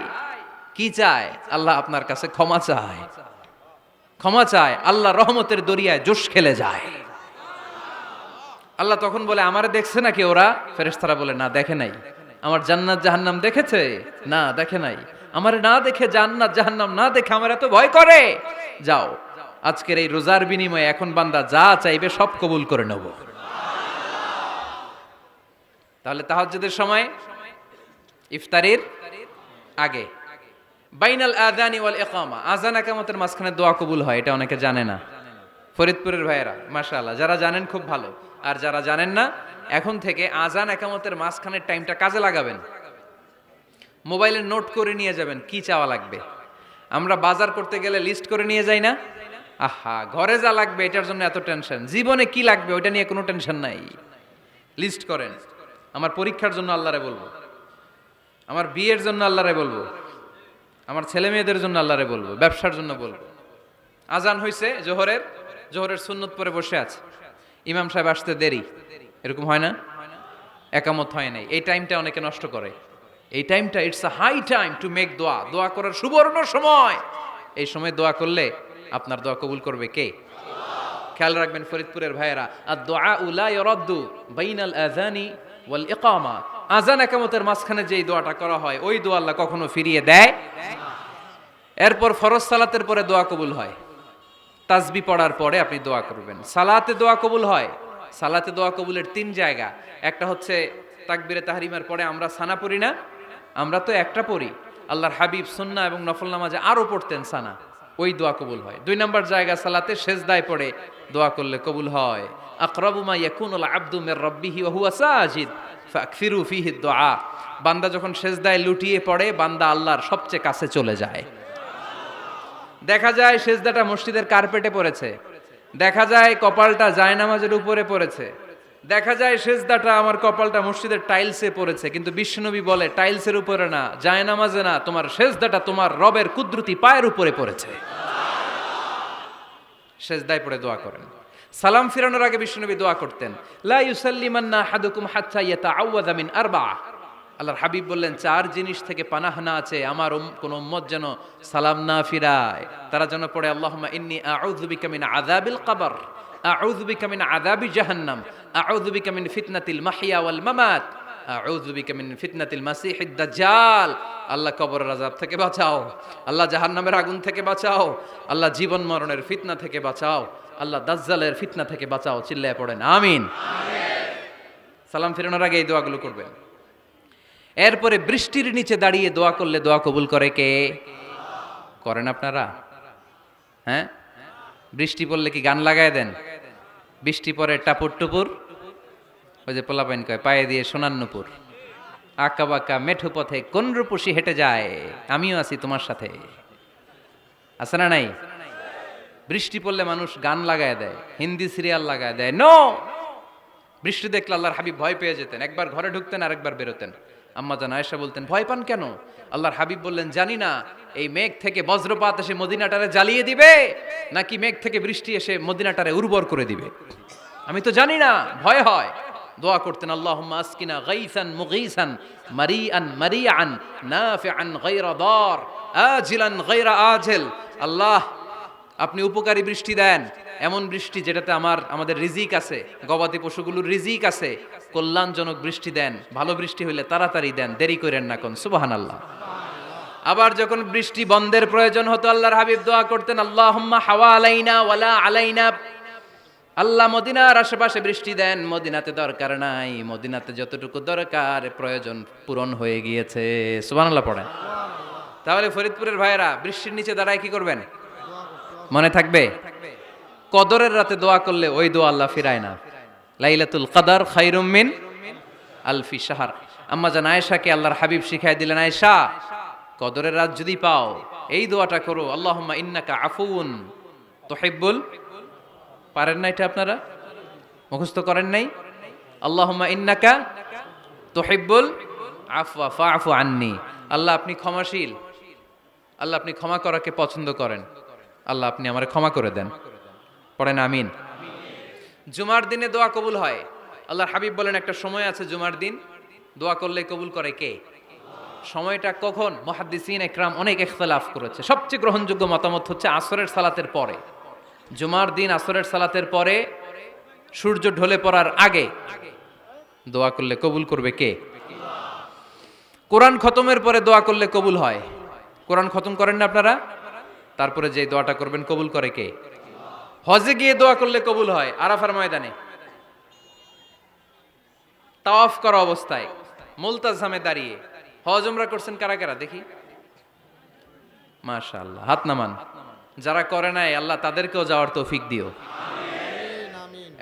কি চায়? আল্লাহ আপনার কাছে ক্ষমা চায়, ক্ষমা চায়। আল্লাহ রহমতের দরিয়ায় জোশ খেলে যায়। আল্লাহ তখন বলে, আমারে দেখছে নাকি ওরা? ফেরেশতারা বলে, না দেখে নাই। আমার জান্নাত জাহান্নাম দেখেছে? না দেখে নাই। আমারে না দেখে, জান্নাত জাহান্নাম না দেখে আমার এত ভয় করে। যাও, আজকের এই রোজার বিনিময়ে এখন বান্দা যা চাইবে সব কবুল করে নেব। তাহলে তাহাজ্জুদের সময়, ইফতারির আগে, বাইনাল আযানি ওয়াল ইকামা, আযান ইকামতের মাঝখানে দোয়া কবুল হয়। এটা অনেকে জানে না। ফরিদপুরের ভাইয়েরা মাশাআল্লাহ, যারা জানেন খুব ভালো, আর যারা জানেন না, এখন থেকে আযান ইকামতের মাঝখানের টাইমটা কাজে লাগাবেন। মোবাইলে নোট করে নিয়ে যাবেন কি চাওয়া লাগবে। আমরা বাজার করতে গেলে লিস্ট করে নিয়ে যাই না? আহা, ঘরে যা লাগবে এটার জন্য এত টেনশন, জীবনে কি লাগবে ওইটা নিয়ে কোনো টেনশন নাই। লিস্ট করেন। আমার পরীক্ষার জন্য আল্লাহরে বলবো, আমার বিয়ের জন্য আল্লাহরে বলবো, আমার ছেলে মেয়েদের জন্য আল্লাহরে বলবো, ব্যবসার জন্য বলবো। আজান হইছে জোহরের সুন্নত পরে বসে আছে, ইমাম সাহেব আসতে দেরি, এরকম হয় না? একামত হয় নাই, এই টাইমটা অনেকে নষ্ট করে। এই টাইমটা it's a high time to make দোয়া, দোয়া করার সুবর্ণ সময়। এই সময় দোয়া করলে আপনার দোয়া কবুল করবে কে? খেয়াল রাখবেন ফরিদপুরের ভাইয়েরা, আদ-দুআউ লা ইউরাদ্দু বাইনাল আযানি ওয়াল ইকামা, আযান ইকামতের মাঝখানে যেই দোয়াটা করা হয় ওই দোয়া আল্লাহ কখনো ফিরিয়ে দেয়। এরপর ফরজ সালাতের পরে দোয়া কবুল হয়। তাসবিহ পড়ার পরে আপনি দোয়া করবেন। সালাতে দোয়া কবুল হয়। সালাতে দোয়া কবুলের 3 জায়গা। একটা হচ্ছে তাকবীরে তাহরিমার পরে আমরা সানা পড়ি না, আমরা তো একটা পড়ি। আল্লাহর হাবিব সুন্নাহ এবং নফল নামাজে আরো পড়তেন সানা, ওই দোয়া কবুল হয়। 2 নম্বর জায়গা সালাতে সেজদায় পড়ে দোয়া করলে কবুল হয়। আকরাবু মা ইয়াকুনুল আবদু মির রাব্বিহি ওয়া হুয়া সাজিদ ফাকসিরু ফিহি দুআ, বান্দা যখন সেজদায় লুটিয়ে পড়ে বান্দা আল্লাহর সবচেয়ে কাছে চলে যায়। দেখা যায় সেজদাটা মসজিদের কার্পেটে পড়েছে, দেখা যায় কপালটা জায়নামাজের উপরে পড়েছে, দেখা যায় সেজদাটা আমার কপালটা মসজিদের টাইলসে পড়েছে, কিন্তু বিশ্বনবী বলে টাইলসের উপরে না, জায়নামাজে না, তোমার সেজদাটা তোমার রবের কুদরতি পায়ের উপরে পড়েছে। সেজদায় পড়ে দোয়া করেন। সালাম ফিরানোর আগে বিশ্বনবী দোয়া করতেন, লা ইউসাল্লিমান্না আহাদুকুম হাত্তা ইয়াতাআওয়াযা মিন আরবাআ। আল্লাহর হাবিব বললেন, চার জিনিস থেকে পানাহ না আছে আমার কোন উম্মত যেন সালাম না ফিরায়। তারা যেন পড়ে আল্লাহুম্মা ইন্নী আউযু বিকা মিন আযাবিল কবর, আউযু বিকা মিন আযাবি জাহান্নাম, আউযু বিকা মিন ফিতনাতিল মাহইয়া ওয়াল মামাত, আউযু বিকা মিন ফিতনাতিল মাসিহিদ দাজ্জাল। আল্লাহ কবরের আযাব থেকে বাঁচাও, আল্লাহ জাহান্নামের আগুন থেকে বাঁচাও, আল্লাহ জীবন মরণের ফিতনা থেকে বাঁচাও, আল্লাহ দাজ্জালের ফিতনা থেকে বাঁচাও। চিল্লায় পড়েন আমিন। সালাম ফিরানোর আগে এই দোয়াগুলো করবেন। এরপরে বৃষ্টির নিচে দাঁড়িয়ে দোয়া করলে দোয়া কবুল করে কে? করেন আপনারা? হ্যাঁ, বৃষ্টি পড়লে কি গান লাগায় দেন? বৃষ্টি পরে টাপুর টুপুর, ওই যে পোলাপাইন কয় পায়ে দিয়ে সোনার নুপুর, আঁকা বাঁকা মেঠো পথে কোন রূপসী হেঁটে যায়, আমিও আছি তোমার সাথে, আছে না নাই? বৃষ্টি পড়লে মানুষ গান লাগায় দেয়, হিন্দি সিরিয়াল লাগায় দেয়। নো, বৃষ্টি দেখলে আল্লাহর হাবিব ভয় পেয়ে যেতেন, একবার ঘরে ঢুকতেন আর একবার বেরোতেন। আম্মা জান আয়েশা বলতেন, ভয় পান কেন? আল্লাহর হাবিব বললেন, জানি না এই মেঘ থেকে বজ্রপাত এসে মদিনাটারে জ্বালিয়ে দিবে নাকি মেঘ থেকে বৃষ্টি এসে মদিনাটারে উর্বর করে দিবে, আমি তো জানি না, ভয় হয়। দোয়া করতেন, আল্লাহুম্মা আসকিনা গাইসান মুগীসান মারিআন মারিআন নাফিআন গায়রা দার আজিলান গায়রা আজিল। আল্লাহ, আপনি উপকারী বৃষ্টি দেন, এমন বৃষ্টি যেটাতে আমাদের রিজিক আছে, গবাদি পশুগুলোর রিজিক আছে, কল্যাণজনক বৃষ্টি দেন, ভালো বৃষ্টি হইলে তাড়াতাড়ি দেন, দেরি করেন না কোন। সুবহানাল্লাহ। আবার যখন বৃষ্টি বন্ধের প্রয়োজন হতো আল্লাহর হাবিব দোয়া করতেন, আল্লাহুম্মা হাওয়া আলাইনা ওয়ালা আলাইনা। আল্লাহ মদিনার আশেপাশে বৃষ্টি দেন, মদিনাতে দরকার নাই, মদিনাতে যতটুকু দরকার প্রয়োজন পূরণ হয়ে গিয়েছে। সুবহানাল্লাহ পড়েন। তাহলে ফরিদপুরের ভাইয়েরা বৃষ্টির নিচে দাঁড়ায় কি করবেন? মনে থাকবে, কদরের রাতে দোয়া করলে ওই দোয়া আল্লাহ ফিরায় না। লাইলাতুল কদর খায়রুম মিন আলফি শাহর। আম্মা জান আয়েশাকে আল্লাহর হাবিব শিখাই দিলেন, আয়েশা, কদরের রাত যদি পাও এই দোয়াটা করো, আল্লাহুম্মা ইন্নাকা আফুউন তুহিব্বুল, পারেন না এটা আপনারা? মুখস্থ করেন নাই? আল্লাহুম্মা ইন্নাকা তুহিব্বুল আফওয়া ফাআফু আন্নি। আল্লাহ আপনি ক্ষমাশীল, আল্লাহ আপনি ক্ষমা করাকে পছন্দ করেন, আল্লাহ আপনি আমারে ক্ষমা করে দেন। পড়েন আমিন। জুমার দিনে দোয়া কবুল হয়। আল্লাহর হাবিব বলেন, একটা সময় আছে জুমার দিন দোয়া করলে কবুল করে কে? সময়টা কখন? মুহাদ্দিসিন ইকরাম অনেক ইখতিলাফ করেছে, সবচেয়ে গ্রহণযোগ্য মতামত হচ্ছে আসরের সালাতের পরে। জুমার দিন আসরের সালাতের পরে সূর্য ঢলে পড়ার আগে দোয়া করলে কবুল করবে কে? কোরআন খতমের পরে দোয়া করলে কবুল হয়। কোরআন খতম করেন না আপনারা? তারপরে যে দোয়াটা করবেন কবুল করে কে? হজে গিয়ে দোয়া করলে কবুল হয়, আরাফার ময়দানে তাওয়াফ করা অবস্থায় মুলতাজামে দাঁড়িয়ে। হজ উমরা করছেন কারা কারা দেখি? মাশাআল্লাহ, হাত নামান। যারা করে নাই আল্লাহ তাদেরকেও যাওয়ার তৌফিক দিও।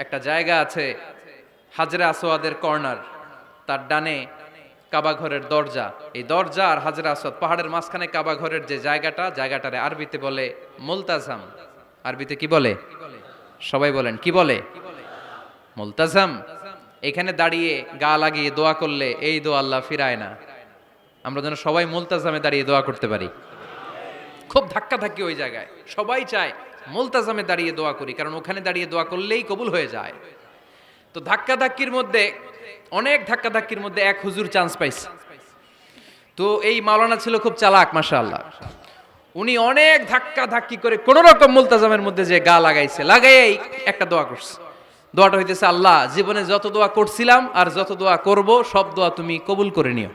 একটা জায়গা আছে হাজরে আসওয়াদের কর্নার, তার ডানে কাবা ঘরের দরজা, এই দরজা আর হাজরে আসওয়াদ পাহাড়ের মাঝখানে কাবা ঘরের যে জায়গাটারে আরবিতে বলে মুলতাজাম। আরবিতে কি বলে? সবাই বলেন কি বলে? মুলতাজাম। এখানে দাঁড়িয়ে গা লাগিয়ে দোয়া করলে এই দোয়া আল্লাহ ফিরায় না। আমরা যেন সবাই মুলতাজামে দাঁড়িয়ে দোয়া করতে পারি। খুব ধাক্কা ধাক্কি ওই জায়গায়, সবাই চায় মুলতাজামে দাঁড়িয়ে দোয়া করি, কারণ ওখানে দাঁড়িয়ে দোয়া করলেই কবুল হয়ে যায়। তো ধাক্কা ধাক্কির মধ্যে, অনেক ধাক্কা ধাক্কির মধ্যে এক হুজুর চান্স পাইছে। তো এই মাওলানা ছিল খুব চালাক, মাশাআল্লাহ। উনি অনেক ধাক্কা ধাক্কি করে কোন রকম মুলতাজামের মধ্যে যে গা লাগাইছে, লাগাই একটা দোয়া করছে। দোয়াটা হইতেছে, আল্লাহ জীবনে যত দোয়া করছিলাম আর যত দোয়া করব সব দোয়া তুমি কবুল করে নিও।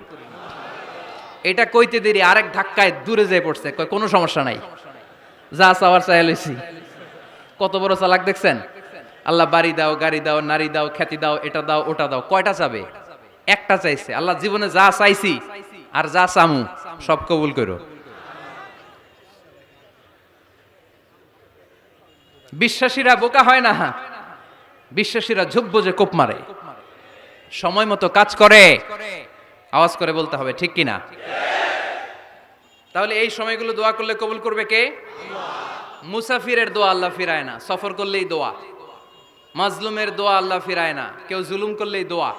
এটা কইতে দেরি আরেক ধাক্কায় দূরে যেয়ে পড়ছে, কয় কোনো সমস্যা নাই, যা চাওয়ার চাই লইছি। কত বড় চালাক দেখছেন? আল্লাহ বাড়ি দাও, গাড়ি দাও, নারী দাও, খ্যাতি দাও, এটা দাও, ওটা দাও, কয়টা চাবে? একটা চাইছে। আল্লাহ জীবনে যা চাইছি আর যা চামু সব কবুল করো। বিশ্বাসীরা বোকা হয় না, বিশ্বাসীরা ঝুঁকবো যে কোপ মারে, সময় মতো কাজ করে। আওয়াজ করে বলতে হবে ঠিক কিনা? তাহলে এই সময়গুলো দোয়া করলে কবুল করবে কে? মুসাফিরের দোয়া আল্লাহ ফিরায় না, সফর করলেই দোয়া। মাজলুমের দোয়া আল্লাহ ফিরায় না, কেউ জুলুম করলেই দোয়া।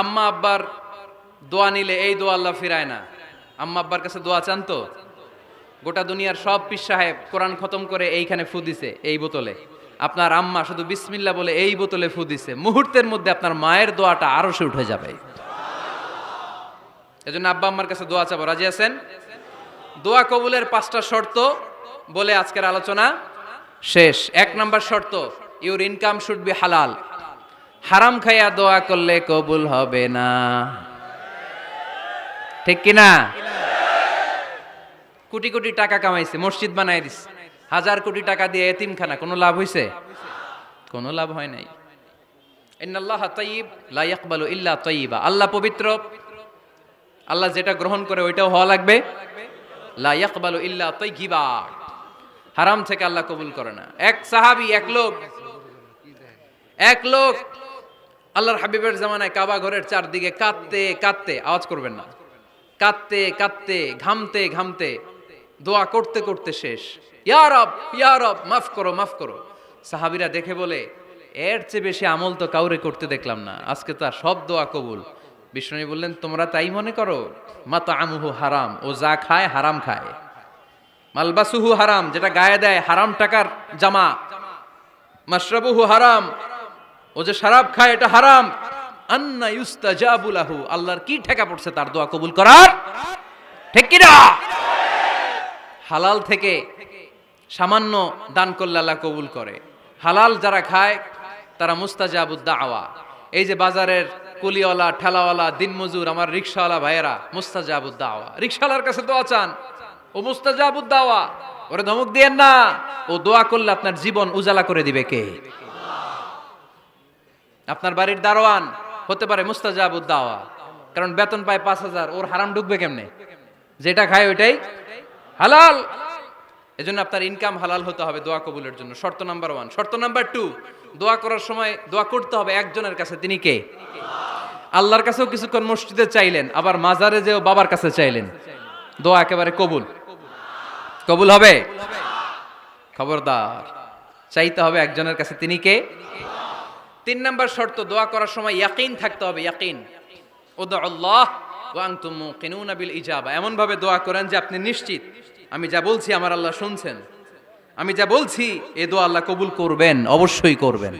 আম্মা আব্বার দোয়া নিলে এই দোয়া আল্লাহ ফিরায় না। আম্মা আব্বার কাছে দোয়া চান তো? গোটা দুনিয়ার সব পীর সাহেব কোরআন খতম করে এইখানে ফু দিছে এই বোতলে, আপনার আম্মা শুধু বিসমিল্লাহ বলে এই বোতলে ফু দিছে, মুহূর্তের মধ্যে আপনার মায়ের দোয়াটা আরো সে উঠে যাবে। এজন্য আব্বা আম্মার কাছে দোয়া চাবো, রাজি আছেন? দোয়া কবুলের 5টা শর্ত বলে আজকের আলোচনা শেষ। 1 নাম্বার শর্ত, ইউর ইনকাম শুড বি হালাল। হারাম খাইয়া দোয়া করলে কবুল হবে না, ঠিক কিনা? কোটি কোটি টাকা কামাইছে, মসজিদ বানাই দিছে, 1000 কোটি টাকা দিয়ে এতিমখানা, কোনো লাভ হইছে? কোনো লাভ হয় নাই। ইন্নাল্লাহা তাইয়্যিব লা ইয়াকবালু ইল্লা তাইয়্যিবা। আল্লাহ পবিত্র, আল্লাহ যেটা গ্রহণ করে ওইটাও হওয়া লাগবে। লা ইয়াকবালু ইল্লা তাইয়্যিবা, হারাম থেকে আল্লাহ কবুল করে না। এক সাহাবী, এক লোক আল্লাহর হাবিবের জামানায় কাবা ঘরের চারদিকে কাঁদতে কাঁদতে, আওয়াজ করবেন না, কাঁদতে কাঁদতে, ঘামতে ঘামতে, দোয়া করতে করতে শেষ। ইয়া রব মাফ করো, মাফ করো। সাহাবীরা দেখে বলে, এর চেয়ে বেশি আমল তো কাউরে করতে দেখলাম না, আজকে তার সব দোয়া কবুল। বিষ্ণু বললেন, তোমরা তাই মনে করো? মাতআমুহু হারাম, ও যা খায় হারাম খায়। মালবাসুহু হারাম, যেটা গায়ে দেয় হারাম টাকার জামা। মাশরাবুহু হারাম, ও যে শরাব খায় এটা হারাম। আন্না ইউস্তাজাবু লাহু, আল্লাহর কি ঠেকা পড়ছে তার দোয়া কবুল করার, ঠিক কি না? হালাল থেকে সামান্য দান করলে আল্লাহ কবুল করে। হালাল যারা খায় তারা মুস্তাজাবুদ দাওয়া। এই যে বাজারের কুলিওয়ালা, ঠেলাওয়ালা, দিনমজুর, আমার রিকশাওয়ালা ভাইয়েরা, মুস্তাজাবুদ দাওয়া। রিকশাওয়ালার কাছে দোয়া চান, ও মুস্তাজাবুদ দাওয়া, ওরে ধমক দিয়েন না। ও দোয়া করলে আপনার জীবন উজালা করে দিবে কে? আপনার বাড়ির দারোয়ান হতে পারে মুস্তাজাবুদ দাওয়া, কারণ বেতন পায় 5000, ওর হারাম ঢুকবে কেমনে? যেটা খায় ওইটাই হালাল। এজন্য আপনার ইনকাম হালাল হতে হবে দোয়া কবুলের জন্য। শর্ত নাম্বার 1। শর্ত নাম্বার 2, দোয়া করার সময় দোয়া করতে হবে একজনের কাছে। তিনি কে? আল্লাহর কাছেও কিছুক্ষণ মসজিদে চাইলেন, আবার মাজারে যেও বাবার কাছে চাইলেন, দোয়া একেবারে কবুল? কবুল হবে? খবরদার, চাইতে হবে একজনের কাছে। তিনি কে? 3 নাম্বার শর্ত, দোয়া করার সময় ইয়াকিন থাকতে হবে। ইয়াকিন, উদউল্লাহ ওয়া আনতুম মুকিনুনা বিল ইজাবা। এমন ভাবে দোয়া করেন যে আপনি নিশ্চিত, আমি যা বলছি আমার আল্লাহ শুনছেন, আমি যা বলছি এ দোয়া আল্লাহ কবুল করবেন, অবশ্যই করবেন।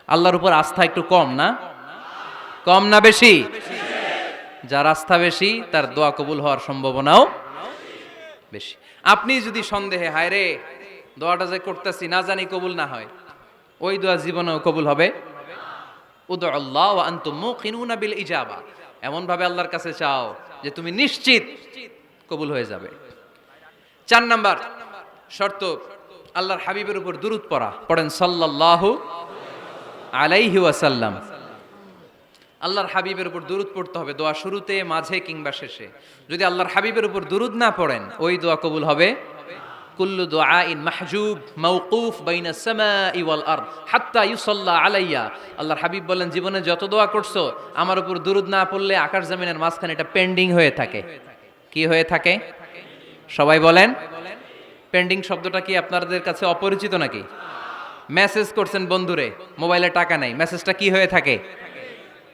আল্লাহর উপর আস্থা একটু কম না? কম না বেশি? যার আস্থা বেশি তার দোয়া কবুল হওয়ার সম্ভাবনাও বেশি। আপনি যদি সন্দেহে, হায় রে দোয়াটা যে করতেছি না জানি কবুল না হয়, ওই দোয়া জীবনেও কবুল হবে। উদউল্লাহ ওয়া আনতুম মুকিনুনা বিল ইজাবা, এমন ভাবে আল্লাহর কাছে চাও যে তুমি নিশ্চিত কবুল হয়ে যাবে। 4 নাম্বার শর্ত, আল্লাহর হাবিবের উপর দুরূদ পড়া। পড়েন সাল্লাল্লাহু আলাইহি ওয়াসাল্লাম। আল্লাহর হাবিবের উপর দুরূদ পড়তে হবে দোয়া শুরুতে, মাঝে কিংবা শেষে। যদি আল্লাহর হাবিবের উপর দুরূদ না পড়েন, ওই দোয়া কবুল হবে। কুল্লু দুআইন মাহজুব মাওকুফ বাইনা সামাই ওয়াল আরদ হাত্তা ইউসাল্লা আলাইয়া। আল্লাহর হাবিব বলেন, জীবনে যত দোয়া করছো আমার উপর দুরূদ না পড়লে আকাশ জমিনের মাঝখানে এটা পেন্ডিং হয়ে থাকে। কি হয়ে থাকে? সবাই বলেন। পেন্ডিং শব্দটা কি আপনাদের কাছে অপরিচিত নাকি? মেসেজ করছেন বন্ধুরে, মোবাইলে টাকা নাই, মেসেজটা কি হয়ে থাকে?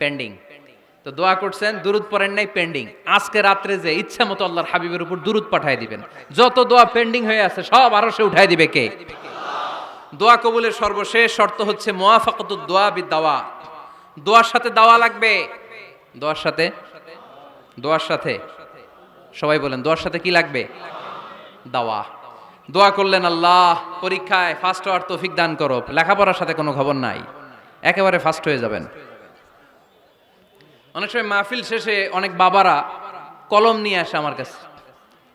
পেন্ডিং। তো দোয়া করছেন, দুরূদ পড়েন নাই, পেন্ডিং। আজকে রাত্রে যে ইচ্ছা মতো আল্লাহর হাবিবের উপর দুরূদ পাঠায় দিবেন, যত দোয়া পেন্ডিং হয়ে আছে সব আরো সে উঠায় দিবে কে? দোয়া কবুলের সর্বশেষ শর্ত হচ্ছে মুওয়াফাকাতুদ দোয়া বিদ-দাওয়া। দোয়ার সাথে দাওয়া লাগবে। দোয়ার সাথে সবাই বলেন, দোয়ার সাথে কি লাগবে? দাওয়া। দোয়া করলেন, আল্লাহ পরীক্ষায় ফার্স্ট হওয়ার তৌফিক দান করো, লেখাপড়ার সাথে কোনো খবর নাই, একেবারে ফার্স্ট হয়ে যাবেন। অনেক সময় মাহফিল শেষে অনেক বাবারা কলম নিয়ে আসে আমার কাছে।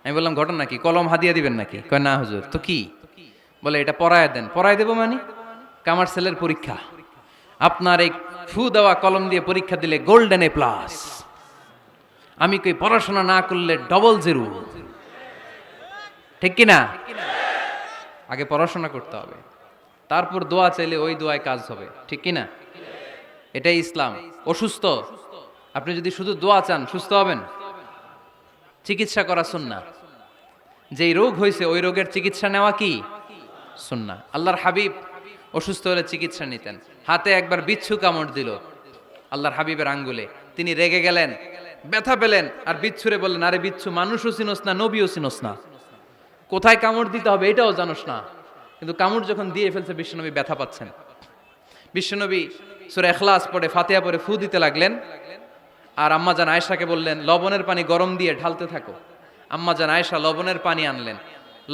আমি বললাম, ঘটনা কি? কলম হাদিয়া দিবেন নাকি? কয় না হুজুর। তো কি? বলে, এটা পড়ায় দেন। পড়ায় দেবো মানে? কামার ছেলের পরীক্ষা, আপনার এই ফু দেওয়া কলম দিয়ে পরীক্ষা দিলে গোল্ডেন A+। আমি কই, পড়াশোনা না করলে ডবল 0, ঠিক কিনা? আগে পড়াশোনা করতে হবে, তারপর দোয়া চাইলে ওই দোয়ায় কাজ হবে, ঠিক কিনা? এটাই ইসলাম। অসুস্থ, আপনি যদি শুধু দোয়া চান সুস্থ হবেন? চিকিৎসা করা সুন্নাহ। যেই রোগ হয়েছে ওই রোগের চিকিৎসা নেওয়া কি সুন্নাহ। আল্লাহর হাবিব অসুস্থ হলে চিকিৎসা নিতেন, হাতে একবার বিচ্ছু কামড় দিল আল্লাহর হাবিবের আঙ্গুলে, তিনি রেগে গেলেন, ব্যথা পেলেন, আর বিচ্ছুরে বললেন, আরে বিচ্ছু, মানুষও চিনোস না, নবীও চিনোস না, কোথায় কামড় দিতে হবে এটাও জানোস না। কিন্তু কামড় যখন দিয়ে ফেলছে বিশ্বনবী ব্যথা পাচ্ছেন। বিশ্বনবী সূরা ইখলাস পড়ে ফাতিহা পড়ে ফু দিতে লাগলেন, আর আম্মা জান আয়েশাকে বললেন লবণের পানি গরম দিয়ে ঢালতে থাকো। আম্মা জান আয়েশা লবণের পানি আনলেন,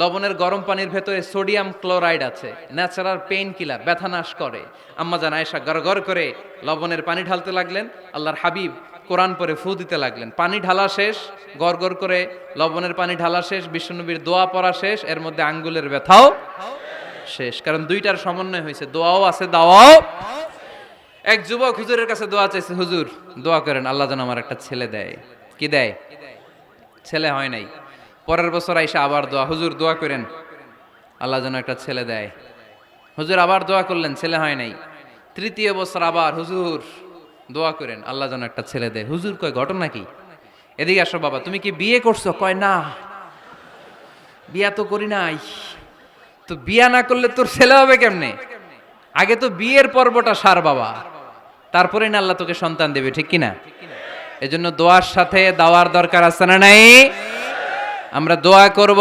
লবণের গরম পানির ভেতরে সোডিয়াম ক্লোরাইড আছে, ন্যাচারাল পেইন কিলার, ব্যথা নাশ করে। আম্মা জান আয়েশা গড়গড় করে লবণের পানি ঢালতে লাগলেন, আল্লাহর হাবিব কোরআন পরে ফু দিতে লাগলেন। পানি ঢালা শেষ, গড়গড় করে লবণের পানি ঢালা শেষ, বিশ্বনবীর দোয়া পড়া শেষ, এর মধ্যে আঙ্গুলের ব্যথাও শেষ। কারণ দুইটার সমন্বয় হয়েছে, দোয়াও আছে দাওয়াও। এক যুবক হুজুরের কাছে দোয়া চাইছে, হুজুর দোয়া করেন আল্লাহ যেন আমার একটা ছেলে দেয়। কি দেয়? ছেলে হয় নাই। পরের বছর আইসা আবার দোয়া, হুজুর দোয়া করেন আল্লাহ যেন একটা ছেলে দেয়। হুজুর আবার দোয়া করলেন, ছেলে হয় নাই। তৃতীয় বছর আবার, হুজুর দোয়া করেন আল্লাহ যেন একটা ছেলে দেয়। হুজুর কয় ঘটনা কি? এদিকে আসো বাবা, তুমি কি বিয়ে করছো? কয় না, বিয়া তো করি নাই। তো বিয়া না করলে তোর ছেলে হবে কেমনে? আগে তো বিয়ের পর্বটা সার বাবা, তারপরে না আল্লাহ তোকে সন্তান দেবে, ঠিক কিনা? এজন্য দোয়ার সাথে দাওয়ার দরকার আছে না নাই? আমরা দোয়া করব,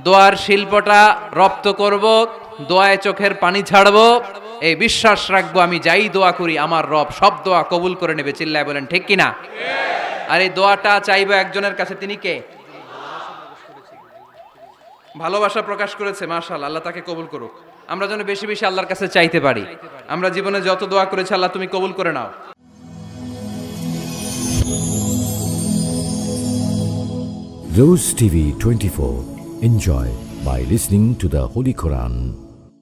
দোয়ার শিল্পটা রপ্ত করব, দোয়ায় চোখের পানি ছাড়বো, এই বিশ্বাস রাখবো আমি যাই দোয়া করি আমার রব সব দোয়া কবুল করে নেবে। চিল্লায় বলেন ঠিক কিনা? আর এই দোয়াটা চাইবো একজনের কাছে, তিনি কে? ভালোবাসা প্রকাশ করেছে, মাশাআল্লাহ, আল্লাহ তাকে কবুল করুক। আমরা যেন বেশি বেশি আল্লাহর কাছে চাইতে পারি। আমরা জীবনে যত দোয়া করেছি আল্লাহ তুমি কবুল করে নাও। Rose TV 24. Enjoy by listening to the Holy Quran.